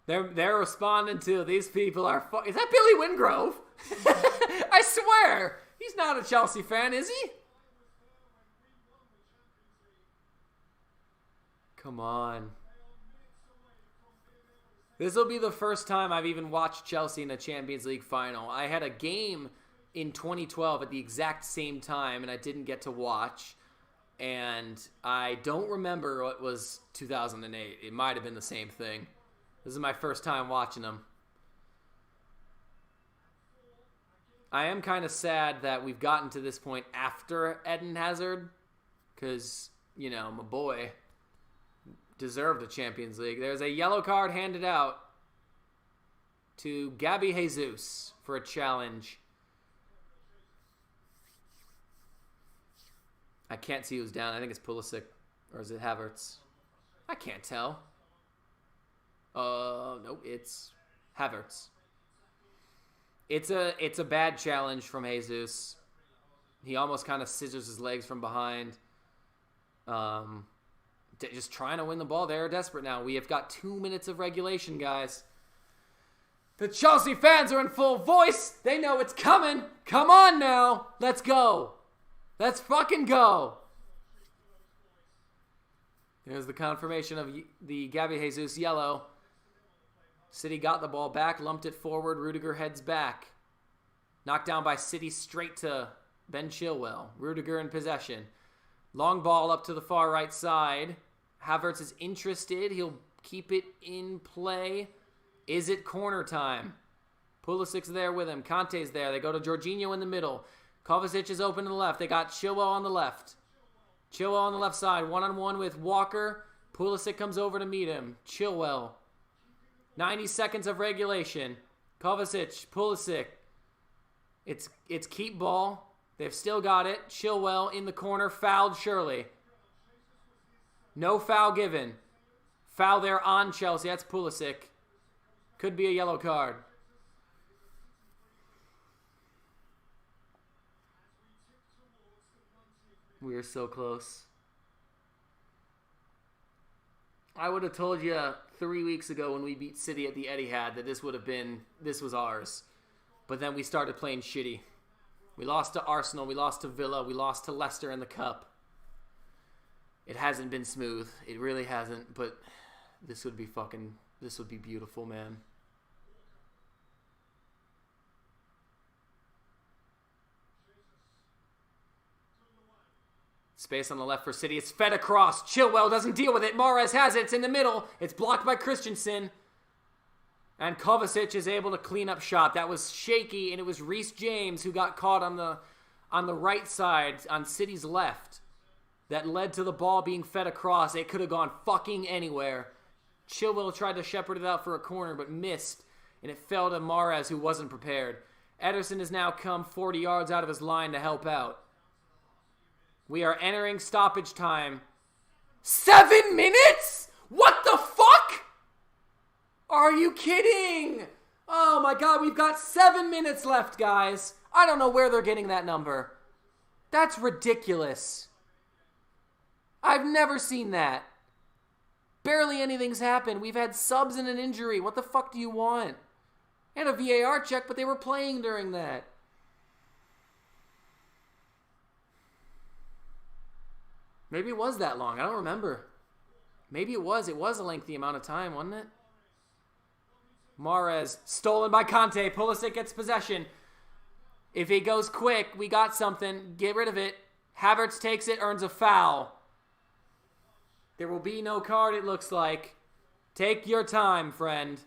They're responding to these people are... Is that Billy Wingrove? I swear! He's not a Chelsea fan, is he? Come on. This will be the first time I've even watched Chelsea in a Champions League final. I had a game in 2012 at the exact same time, and I didn't get to watch. And I don't remember what was 2008. It might have been the same thing. This is my first time watching them. I am kind of sad that we've gotten to this point after Eden Hazard. Because, you know, my boy deserved a Champions League. There's a yellow card handed out to Gabby Jesus for a challenge. I can't see who's down. I think it's Pulisic. Or is it Havertz? I can't tell. No, it's Havertz. It's a bad challenge from Jesus. He almost kind of scissors his legs from behind. Just trying to win the ball. They're desperate now. We have got 2 minutes of regulation, guys. The Chelsea fans are in full voice. They know it's coming. Come on now. Let's go. Let's fucking go. There's the confirmation of the Gabby Jesus yellow. City got the ball back, lumped it forward. Rudiger heads back. Knocked down by City straight to Ben Chilwell. Rudiger in possession. Long ball up to the far right side. Havertz is interested. He'll keep it in play. Is it corner time? Pulisic's there with him. Kante's there. They go to Jorginho in the middle. Kovacic is open to the left. They got Chilwell on the left. Chilwell on the left side. One-on-one with Walker. Pulisic comes over to meet him. Chilwell. 90 seconds of regulation. Kovacic. Pulisic. It's keep ball. They've still got it. Chilwell in the corner. Fouled surely. No foul given. Foul there on Chelsea. That's Pulisic. Could be a yellow card. We are so close. I would have told you 3 weeks ago when we beat City at the Etihad that this was ours. But then we started playing shitty. We lost to Arsenal, we lost to Villa, we lost to Leicester in the Cup. It hasn't been smooth. It really hasn't, but this would be beautiful, man. Space on the left for City. It's fed across. Chilwell doesn't deal with it. Mahrez has it. It's in the middle. It's blocked by Christensen. And Kovacic is able to clean up shot. That was shaky, and it was Reece James who got caught on the right side, on City's left. That led to the ball being fed across. It could have gone fucking anywhere. Chilwell tried to shepherd it out for a corner, but missed. And it fell to Mahrez, who wasn't prepared. Ederson has now come 40 yards out of his line to help out. We are entering stoppage time. 7 minutes? What the fuck? Are you kidding? Oh my god, we've got 7 minutes left, guys. I don't know where they're getting that number. That's ridiculous. I've never seen that. Barely anything's happened. We've had subs and an injury. What the fuck do you want? And a VAR check, but they were playing during that. Maybe it was that long. I don't remember. Maybe it was. It was a lengthy amount of time, wasn't it? Mahrez, stolen by Conte. Pulisic gets possession. If he goes quick, we got something. Get rid of it. Havertz takes it, earns a foul. There will be no card, it looks like. Take your time, friend.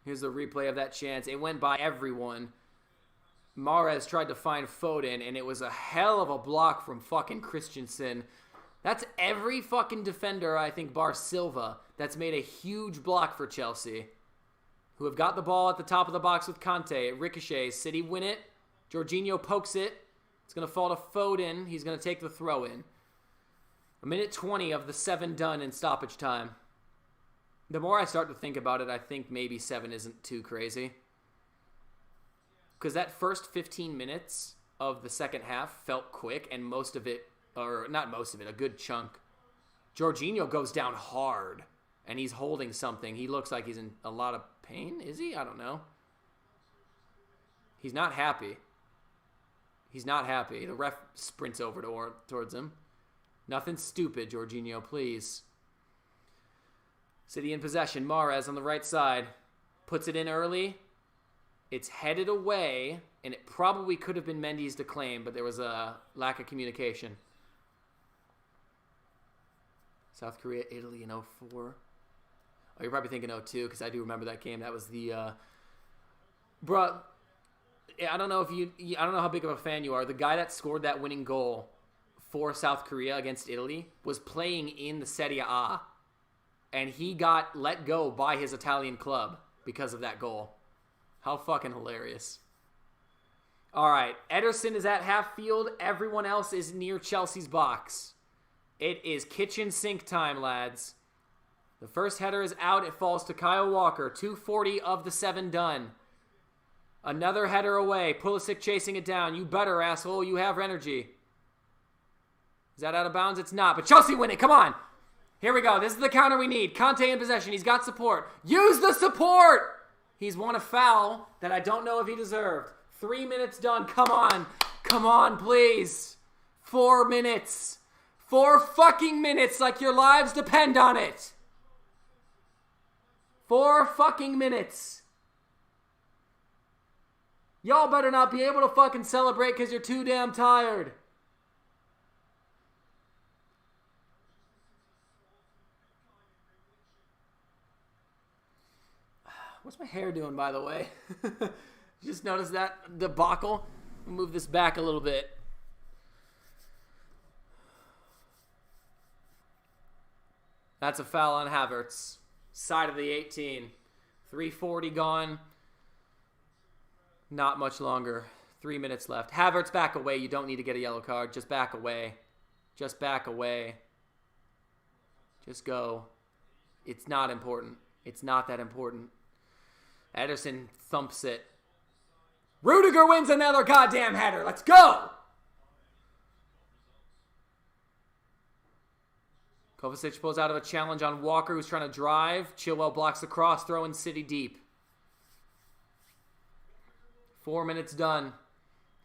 Here's the replay of that chance. It went by everyone. Mahrez tried to find Foden, and it was a hell of a block from fucking Christensen. That's every fucking defender, I think, bar Silva, that's made a huge block for Chelsea. Who have got the ball at the top of the box with Conte. It ricochets. City win it. Jorginho pokes it. It's going to fall to Foden. He's going to take the throw in. 1:20 of the 7 done in stoppage time. The more I start to think about it, I think maybe 7 isn't too crazy. Because that first 15 minutes of the second half felt quick, and most of it, or not most of it, a good chunk. Jorginho goes down hard, and he's holding something. He looks like he's in a lot of pain. Is he? I don't know. He's not happy. He's not happy. The ref sprints over towards him. Nothing stupid, Jorginho, please. City in possession. Mahrez on the right side. Puts it in early. It's headed away, and it probably could have been Mendy's to claim, but there was a lack of communication. South Korea, Italy in 04. Oh, you're probably thinking 02, because I do remember that game. That was the... Bruh, I don't know how big of a fan you are. The guy that scored that winning goal for South Korea against Italy was playing in the Serie A, and he got let go by his Italian club because of that goal. How fucking hilarious. All right, Ederson is at half field. Everyone else is near Chelsea's box. It is kitchen sink time, lads. The first header is out. It falls to Kyle Walker. 2:40 of the 7 done. Another header away. Pulisic chasing it down. You better, asshole. You have energy. Is that out of bounds? It's not. But Chelsea win it. Come on. Here we go. This is the counter we need. Conte in possession. He's got support. Use the support. He's won a foul that I don't know if he deserved. 3 minutes done. Come on. Come on, please. 4 minutes. 4 fucking minutes like your lives depend on it. 4 fucking minutes. Y'all better not be able to fucking celebrate because you're too damn tired. What's my hair doing, by the way? Just noticed that debacle? Move this back a little bit. That's a foul on Havertz. Side of the 18. 3:40 gone. Not much longer. 3 minutes left. Havertz, back away. You don't need to get a yellow card. Just back away. Just back away. Just go. It's not important. It's not that important. Ederson thumps it. Rudiger wins another goddamn header. Let's go! Kovacic pulls out of a challenge on Walker, who's trying to drive. Chilwell blocks the cross, throwing City deep. 4 minutes done.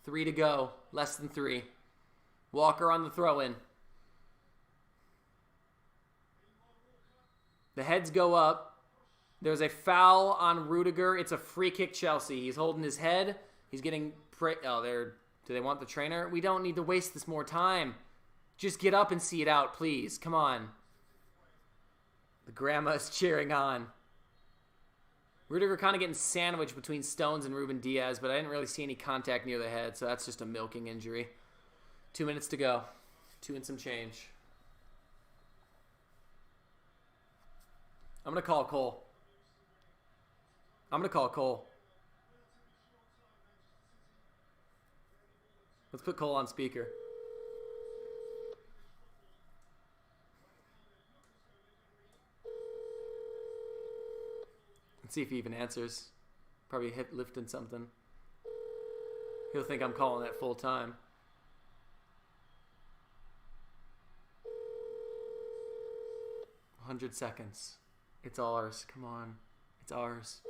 3 to go. Less than 3. Walker on the throw-in. The heads go up. There's a foul on Rudiger. It's a free kick, Chelsea. He's holding his head. He's getting... do they want the trainer? We don't need to waste this more time. Just get up and see it out, please. Come on. The grandma is cheering on. Rudiger kind of getting sandwiched between Stones and Ruben Diaz, but I didn't really see any contact near the head, so that's just a milking injury. 2 minutes to go. 2 and some change. I'm going to call Cole. Let's put Cole on speaker. Let's see if he even answers. Probably lifting something. He'll think I'm calling it full time. "100 seconds. It's ours. Come on. It's ours."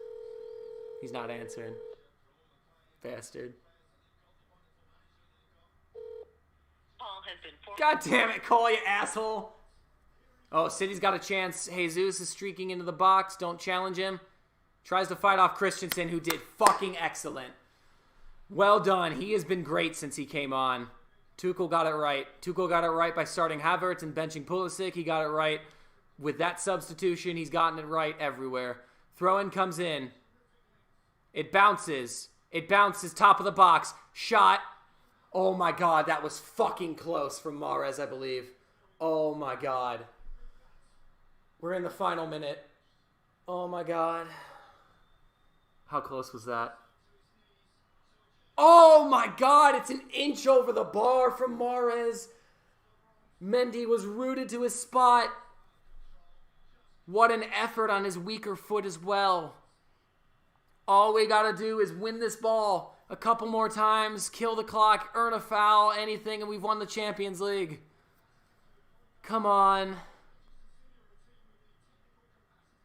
He's not answering. Bastard. God damn it, Cole, you asshole. Oh, City's got a chance. Jesus is streaking into the box. Don't challenge him. Tries to fight off Christensen, who did fucking excellent. Well done. He has been great since he came on. Tuchel got it right. Tuchel got it right by starting Havertz and benching Pulisic. He got it right with that substitution. He's gotten it right everywhere. Throw-in comes in. It bounces. It bounces top of the box. Shot. Oh my God, that was fucking close from Mahrez, I believe. Oh my God. We're in the final minute. Oh my God. How close was that? Oh my God, it's an inch over the bar from Mahrez. Mendy was rooted to his spot. What an effort on his weaker foot as well. All we got to do is win this ball a couple more times, kill the clock, earn a foul, anything, and we've won the Champions League. Come on.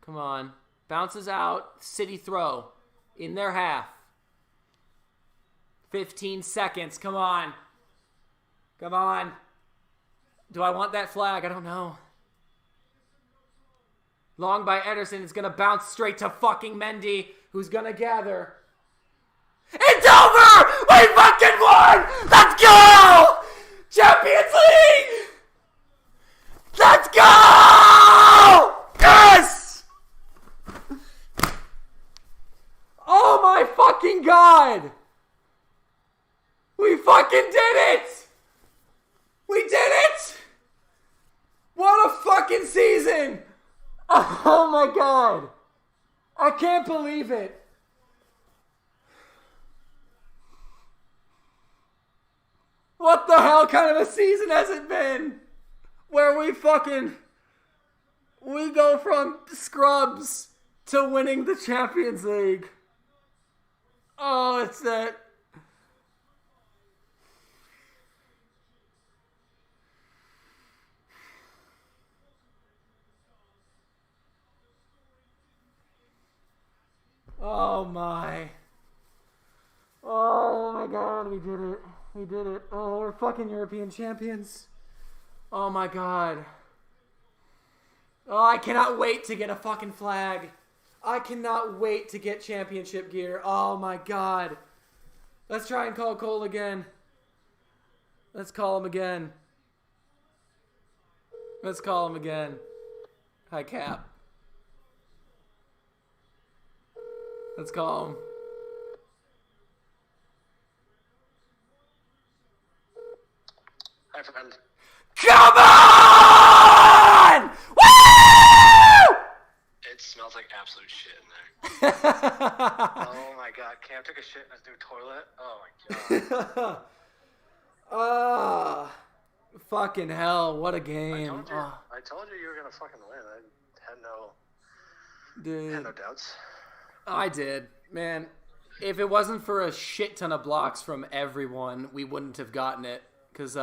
Come on. Bounces out. City throw. In their half. 15 seconds. Come on. Come on. Do I want that flag? I don't know. Long by Ederson. It's going to bounce straight to fucking Mendy, who's going to gather. It's over! We fucking won! Let's go! Champions League! Let's go! Yes! Oh my fucking God! We fucking did it! We did it! What a fucking season! Oh my God! I can't believe it! What the hell kind of a season has it been? Where we go from scrubs to winning the Champions League. Oh, it's that. Oh my. Oh my God, we did it. We did it. Oh, we're fucking European champions. Oh my God. Oh, I cannot wait to get a fucking flag. I cannot wait to get championship gear. Oh my God. Let's try and call Cole again. Let's call him again. Let's call him again. Hi, Cap. Let's call him. Hi, friend. Come on! Woo! It smells like absolute shit in there. Oh my God. Cam took a shit in his new toilet. Oh my God. Fucking hell. What a game. I told you were going to fucking win. I had no doubts. I did. Man, if it wasn't for a shit ton of blocks from everyone, we wouldn't have gotten it. Because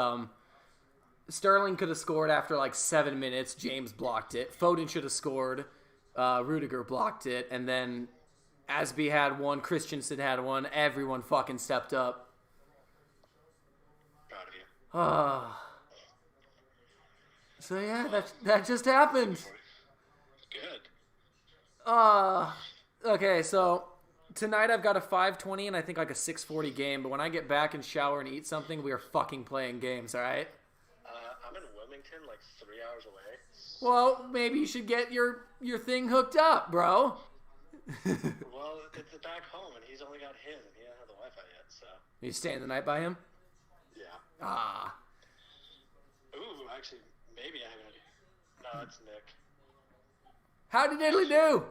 Sterling could have scored after like 7 minutes. James blocked it. Foden should have scored. Rudiger blocked it. And then Asby had one. Christensen had one. Everyone fucking stepped up. Proud of you. So yeah, that just happened. Good. Okay, so tonight I've got a 5:20 and I think like a 6:40 game. But when I get back and shower and eat something, we are fucking playing games. All right. I'm in Wilmington, like 3 hours away. Well, maybe you should get your thing hooked up, bro. Well, it's back home, and he's only got his, and he doesn't have the Wi-Fi yet. So. Are you staying the night by him? Yeah. Ah. Ooh, actually, maybe I haven't. No, it's Nick. How did Italy do?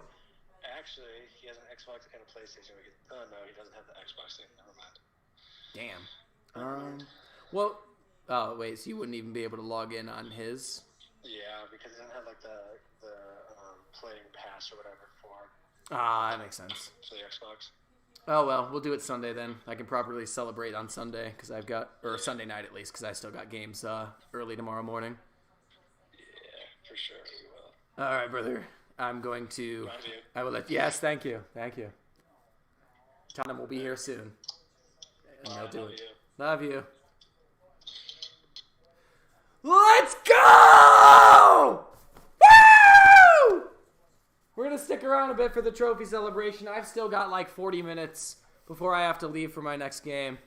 Actually, he has an Xbox and a PlayStation. Oh no, he doesn't have the Xbox thing. Never mind. Damn. Well. Oh wait, so you wouldn't even be able to log in on his? Yeah, because he doesn't have like the playing pass or whatever for. Ah, that makes sense. For the Xbox. Oh well, we'll do it Sunday then. I can properly celebrate on Sunday because I've got, or Sunday night at least, because I still got games early tomorrow morning. Yeah, for sure we will. All right, brother. I'm going to. Love you. I will let. Yes, thank you. Tottenham will be here soon, and they'll do it. Love you. Let's go! Woo! We're going to stick around a bit for the trophy celebration. I've still got like 40 minutes before I have to leave for my next game.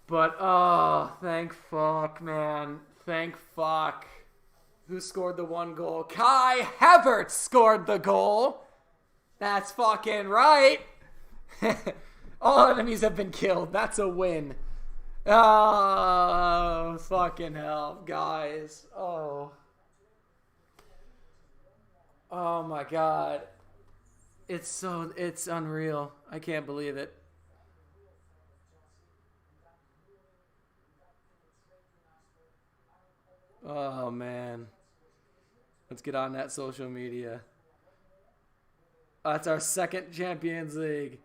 But, oh, thank fuck, man. Thank fuck. Who scored the one goal? Kai Havertz scored the goal. That's fucking right. All enemies have been killed. That's a win. Oh, fucking hell, guys. Oh my God. It's unreal. I can't believe it. Oh, man. Let's get on that social media. That's our second Champions League.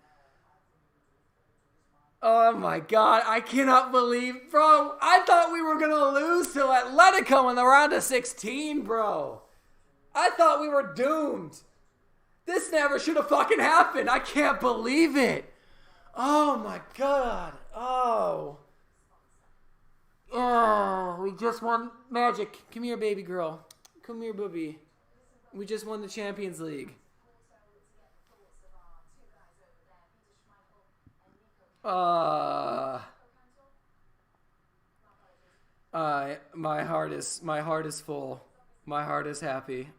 Oh my God, I cannot believe, bro, I thought we were going to lose to Atletico in the round of 16, bro. I thought we were doomed. This never should have fucking happened. I can't believe it. Oh my God. Oh, we just won. Magic, come here, baby girl. Come here, booby. We just won the Champions League. My heart is full. My heart is happy.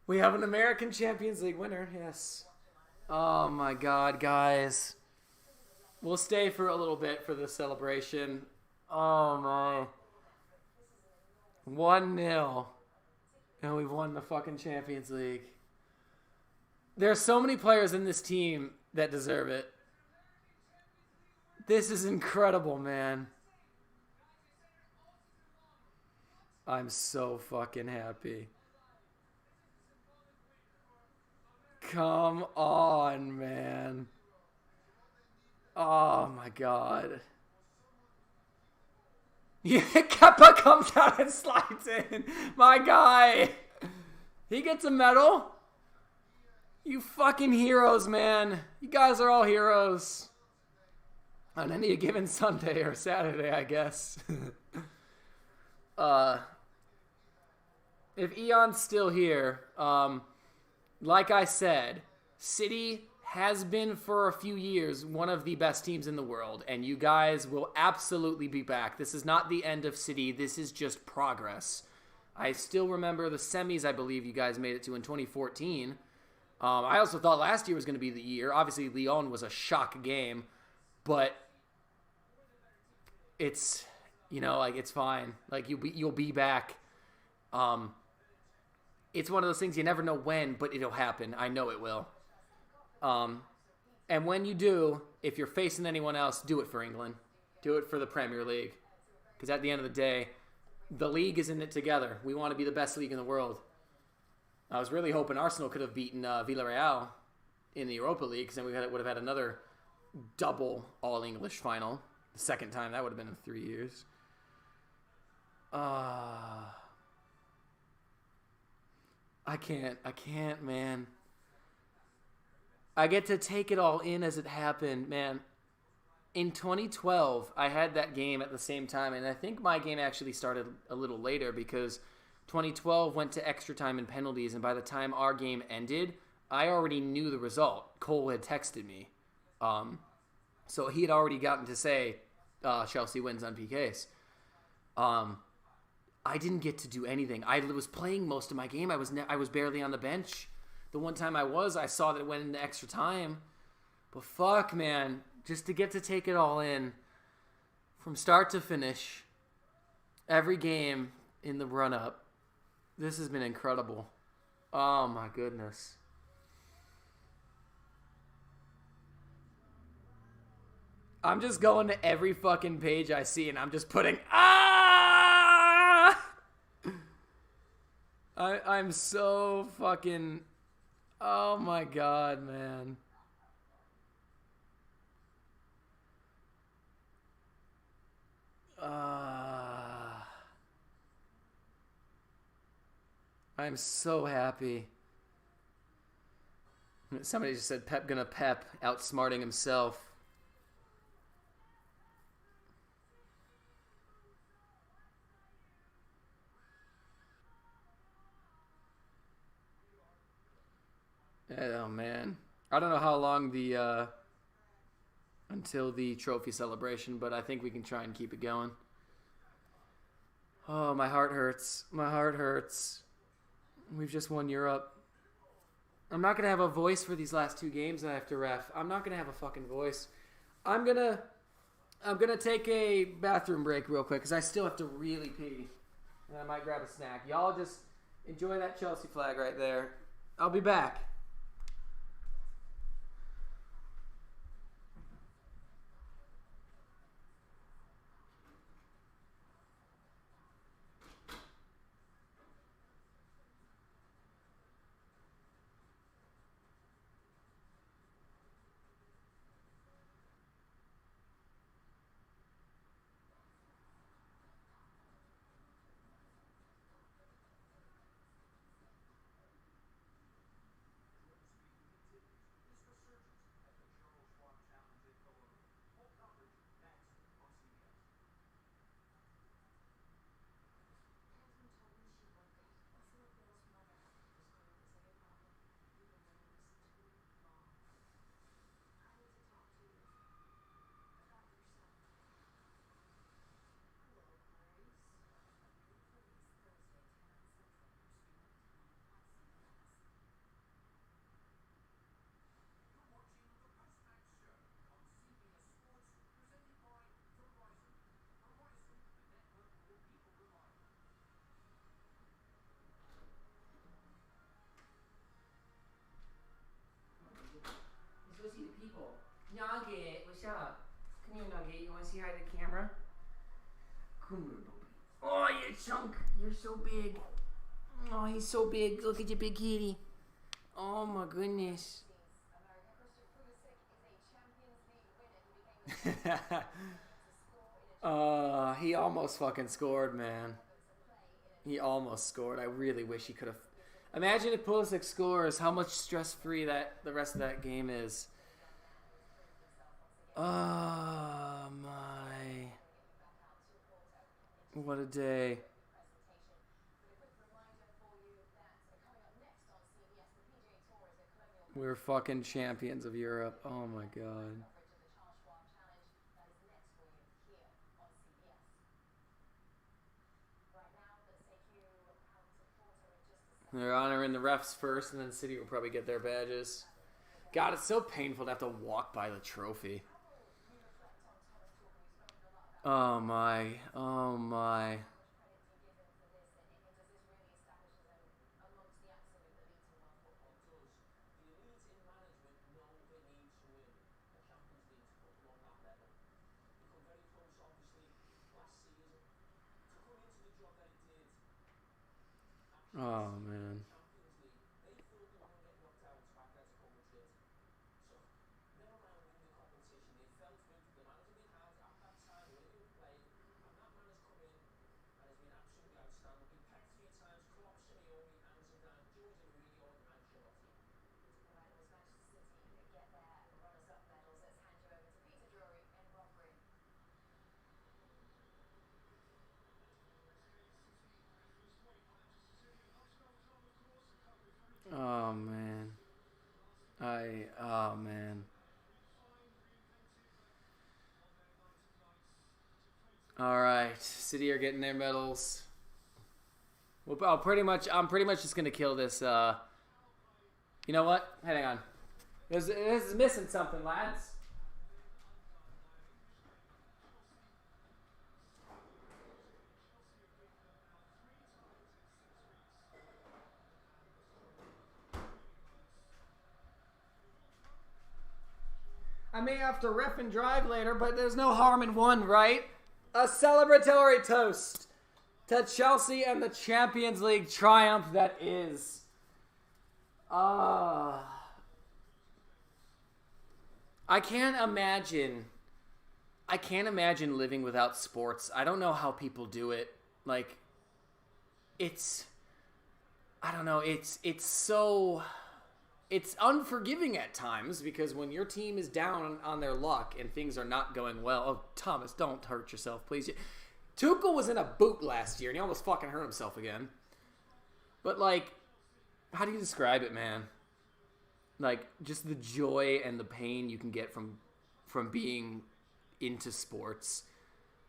We have an American Champions League winner. Yes. Oh my God, guys. We'll stay for a little bit for the celebration. Oh my. 1-0. And we've won the fucking Champions League. There's so many players in this team that deserve it. This is incredible, man. I'm so fucking happy. Come on, man. Oh, my God. Yeah, Kepa comes out and slides in. My guy. He gets a medal. You fucking heroes, man. You guys are all heroes. On any given Sunday or Saturday, I guess. If Eon's still here, like I said, City has been for a few years one of the best teams in the world, and you guys will absolutely be back. This is not the end of City. This is just progress. I still remember the semis I believe you guys made it to in 2014. I also thought last year was going to be the year. Obviously, Lyon was a shock game, but it's, it's fine. Like, you'll be back. It's one of those things you never know when, but it'll happen. I know it will. And when you do, if you're facing anyone else, do it for England. Do it for the Premier League. Because at the end of the day, the league is in it together. We want to be the best league in the world. I was really hoping Arsenal could have beaten Villarreal in the Europa League, because then we would have had another double all-English final. The second time, that would have been in 3 years. I can't, man. I get to take it all in as it happened, man. in 2012, I had that game at the same time, and I think my game actually started a little later because 2012 went to extra time and penalties, and by the time our game ended, I already knew the result. Cole had texted me. So he had already gotten to say Chelsea wins on PKs. I didn't get to do anything. I was playing most of my game. I was barely on the bench. The one time I saw that it went into extra time. But fuck, man. Just to get to take it all in from start to finish, every game in the run-up, this has been incredible. Oh, my goodness. I'm just going to every fucking page I see, and I'm just putting, I'm so fucking, oh my god, man. I'm so happy. Somebody just said Pep gonna Pep, outsmarting himself. Oh man, I don't know how long the until the trophy celebration, but I think we can try and keep it going. Oh, my heart hurts. My heart hurts. We've just won Europe. I'm not gonna have a voice for these last two games that I have to ref. I'm not gonna have a fucking voice. I'm gonna take a bathroom break real quick because I still have to really pee, and I might grab a snack. Y'all just enjoy that Chelsea flag right there. I'll be back. Let's go see the people. Nugget, what's up? Come here, Nugget. You want to say hi to the camera? Come here, Bobby. Oh, you chunk. You're so big. Oh, he's so big. Look at your big kitty. Oh, my goodness. He almost fucking scored, man. He almost scored. I really wish he could have. Imagine if Pulisic scores, how much stress-free that the rest of that game is. Oh, my. What a day. We're fucking champions of Europe. Oh, my God. They're honoring the refs first, and then City will probably get their badges. God, it's so painful to have to walk by the trophy. Oh my. Oh my. Oh man. Oh, man. Oh, man. All right. City are getting their medals. Well, I'm pretty much just going to kill this. You know what? Hang on. This is missing something, lads. I may have to riff and drive later, but there's no harm in one, right? A celebratory toast to Chelsea and the Champions League triumph that is. I can't imagine living without sports. I don't know how people do it. Like, I don't know, it's unforgiving at times because when your team is down on their luck and things are not going well. Oh, Thomas, don't hurt yourself, please. Tuchel was in a boot last year and he almost fucking hurt himself again. But, like, how do you describe it, man? Like, just the joy and the pain you can get from being into sports.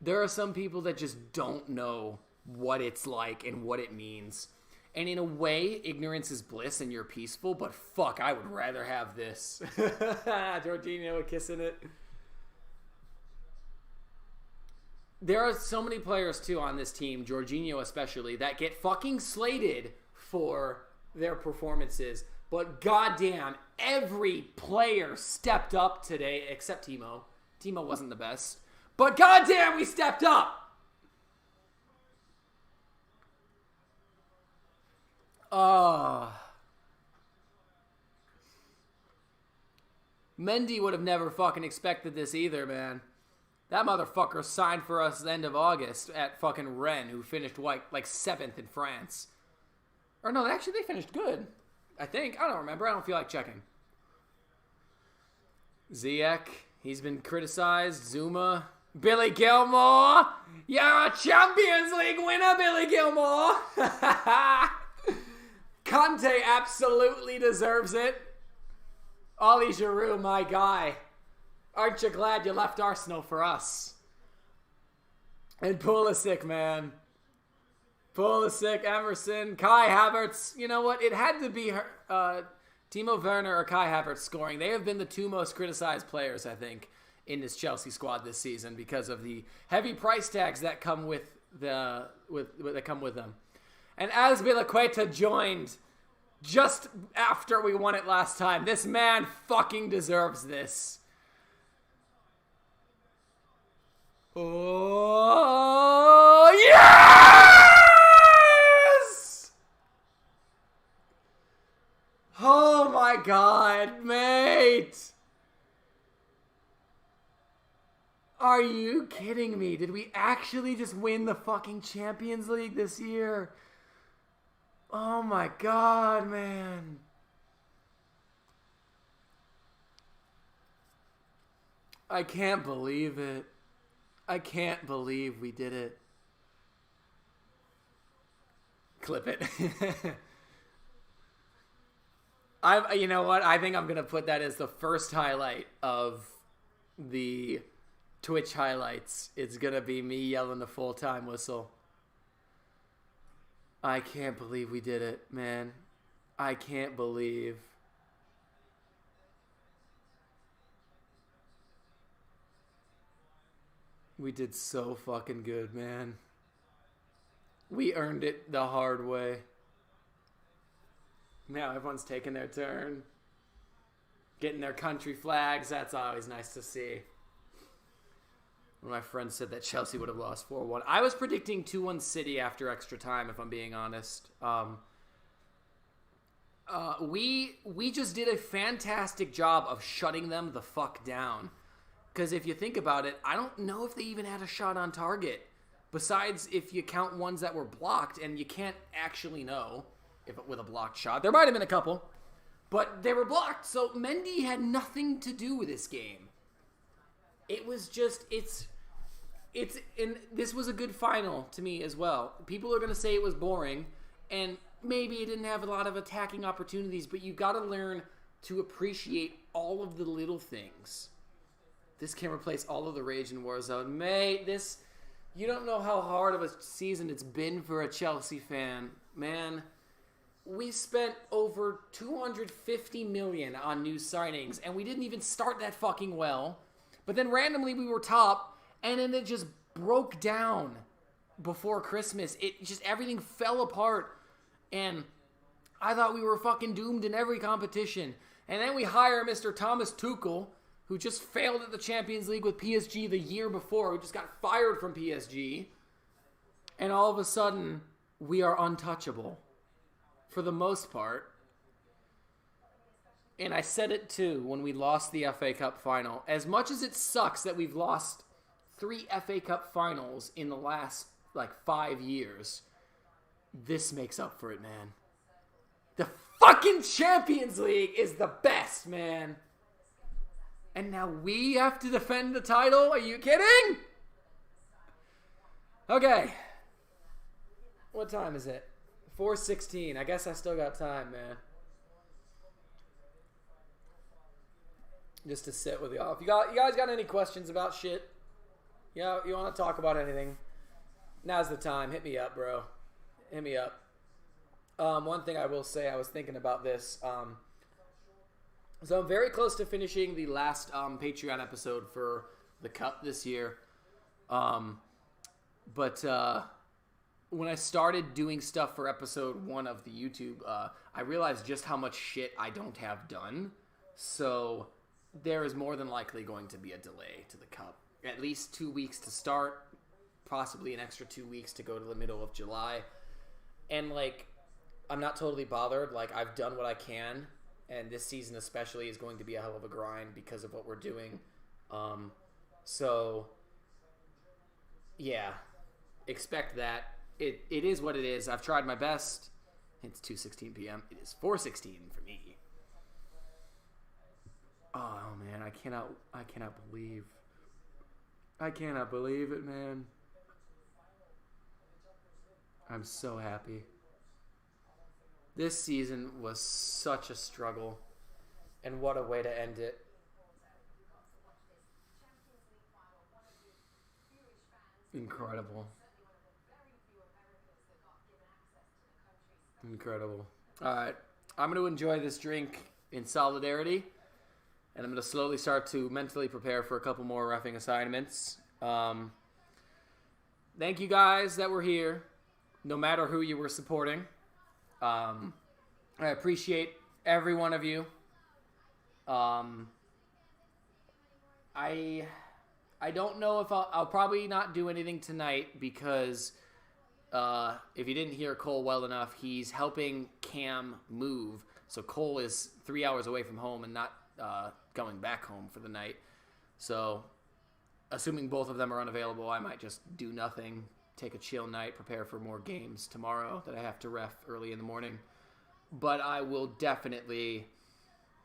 There are some people that just don't know what it's like and what it means. And in a way, ignorance is bliss and you're peaceful, but fuck, I would rather have this. Jorginho kissing it. There are so many players, too, on this team, Jorginho especially, that get fucking slated for their performances. But goddamn, every player stepped up today, except Timo. Timo wasn't the best. But goddamn, we stepped up! Mendy would have never fucking expected this either, man. That motherfucker signed for us the end of August at fucking Rennes, who finished like 7th in France. Or no, actually they finished good. I think. I don't remember. I don't feel like checking. Ziyech, he's been criticized. Zuma. Billy Gilmore. You're a Champions League winner, Billy Gilmore. Conte absolutely deserves it. Ollie Giroud, my guy. Aren't you glad you left Arsenal for us? And Pulisic, man. Pulisic, Emerson, Kai Havertz. You know what? It had to be Timo Werner or Kai Havertz scoring. They have been the two most criticized players, I think, in this Chelsea squad this season because of the heavy price tags that come with them. And Azpilicueta joined just after we won it last time. This man fucking deserves this. Oh, yes! Oh my God, mate! Are you kidding me? Did we actually just win the fucking Champions League this year? Oh my God, man. I can't believe it. I can't believe we did it. Clip it. You know what? I think I'm going to put that as the first highlight of the Twitch highlights. It's going to be me yelling the full-time whistle. I can't believe we did it, man. I can't believe. We did so fucking good, man. We earned it the hard way. Now everyone's taking their turn. Getting their country flags. That's always nice to see. One of my friends said that Chelsea would have lost 4-1. I was predicting 2-1 City after extra time, if I'm being honest. We just did a fantastic job of shutting them the fuck down. Because if you think about it, I don't know if they even had a shot on target. Besides, if you count ones that were blocked, and you can't actually know if with a blocked shot. There might have been a couple. But they were blocked, so Mendy had nothing to do with this game. It was just, and this was a good final to me as well. People are going to say it was boring, and maybe it didn't have a lot of attacking opportunities, but you got to learn to appreciate all of the little things. This can replace all of the rage in Warzone. Mate, you don't know how hard of a season it's been for a Chelsea fan. Man, we spent over $250 million on new signings, and we didn't even start that fucking well. But then randomly we were top, and then it just broke down before Christmas. Everything fell apart, and I thought we were fucking doomed in every competition. And then we hire Mr. Thomas Tuchel, who just failed at the Champions League with PSG the year before, who just got fired from PSG. And all of a sudden, we are untouchable. For the most part. And I said it too when we lost the FA Cup final. As much as it sucks that we've lost 3 FA Cup finals in the last, 5 years, this makes up for it, man. The fucking Champions League is the best, man. And now we have to defend the title? Are you kidding? Okay. What time is it? 4:16. I guess I still got time, man. Just to sit with y'all. If you guys got any questions about shit? Yeah, you want to talk about anything? Now's the time. Hit me up, bro. Hit me up. One thing I will say, I was thinking about this. So I'm very close to finishing the last Patreon episode for the Cup this year. But when I started doing stuff for episode 1 of the YouTube, I realized just how much shit I don't have done. So there is more than likely going to be a delay to the Cup. At least 2 weeks to start, possibly an extra 2 weeks to go to the middle of July. And, I'm not totally bothered. I've done what I can. And this season especially is going to be a hell of a grind because of what we're doing. So, yeah. Expect that. It is what it is. I've tried my best. It's 2:16 p.m. It is 4:16 for me. Oh man, I cannot believe it, man. I'm so happy. This season was such a struggle, and what a way to end it. Incredible. Incredible. Alright, I'm going to enjoy this drink in solidarity, and I'm going to slowly start to mentally prepare for a couple more reffing assignments. Thank you guys that were here, no matter who you were supporting. I appreciate every one of you. I don't know if I'll probably not do anything tonight because if you didn't hear Cole well enough, he's helping Cam move. So Cole is 3 hours away from home and not going back home for the night. So assuming both of them are unavailable, I might just do nothing, take a chill night, prepare for more games tomorrow that I have to ref early in the morning. But I will definitely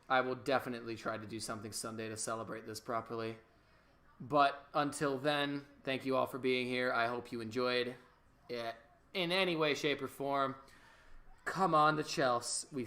try to do something Sunday to celebrate this properly. But until then, thank you all for being here. I hope you enjoyed it in any way, shape, or form. Come on to Chelsea. We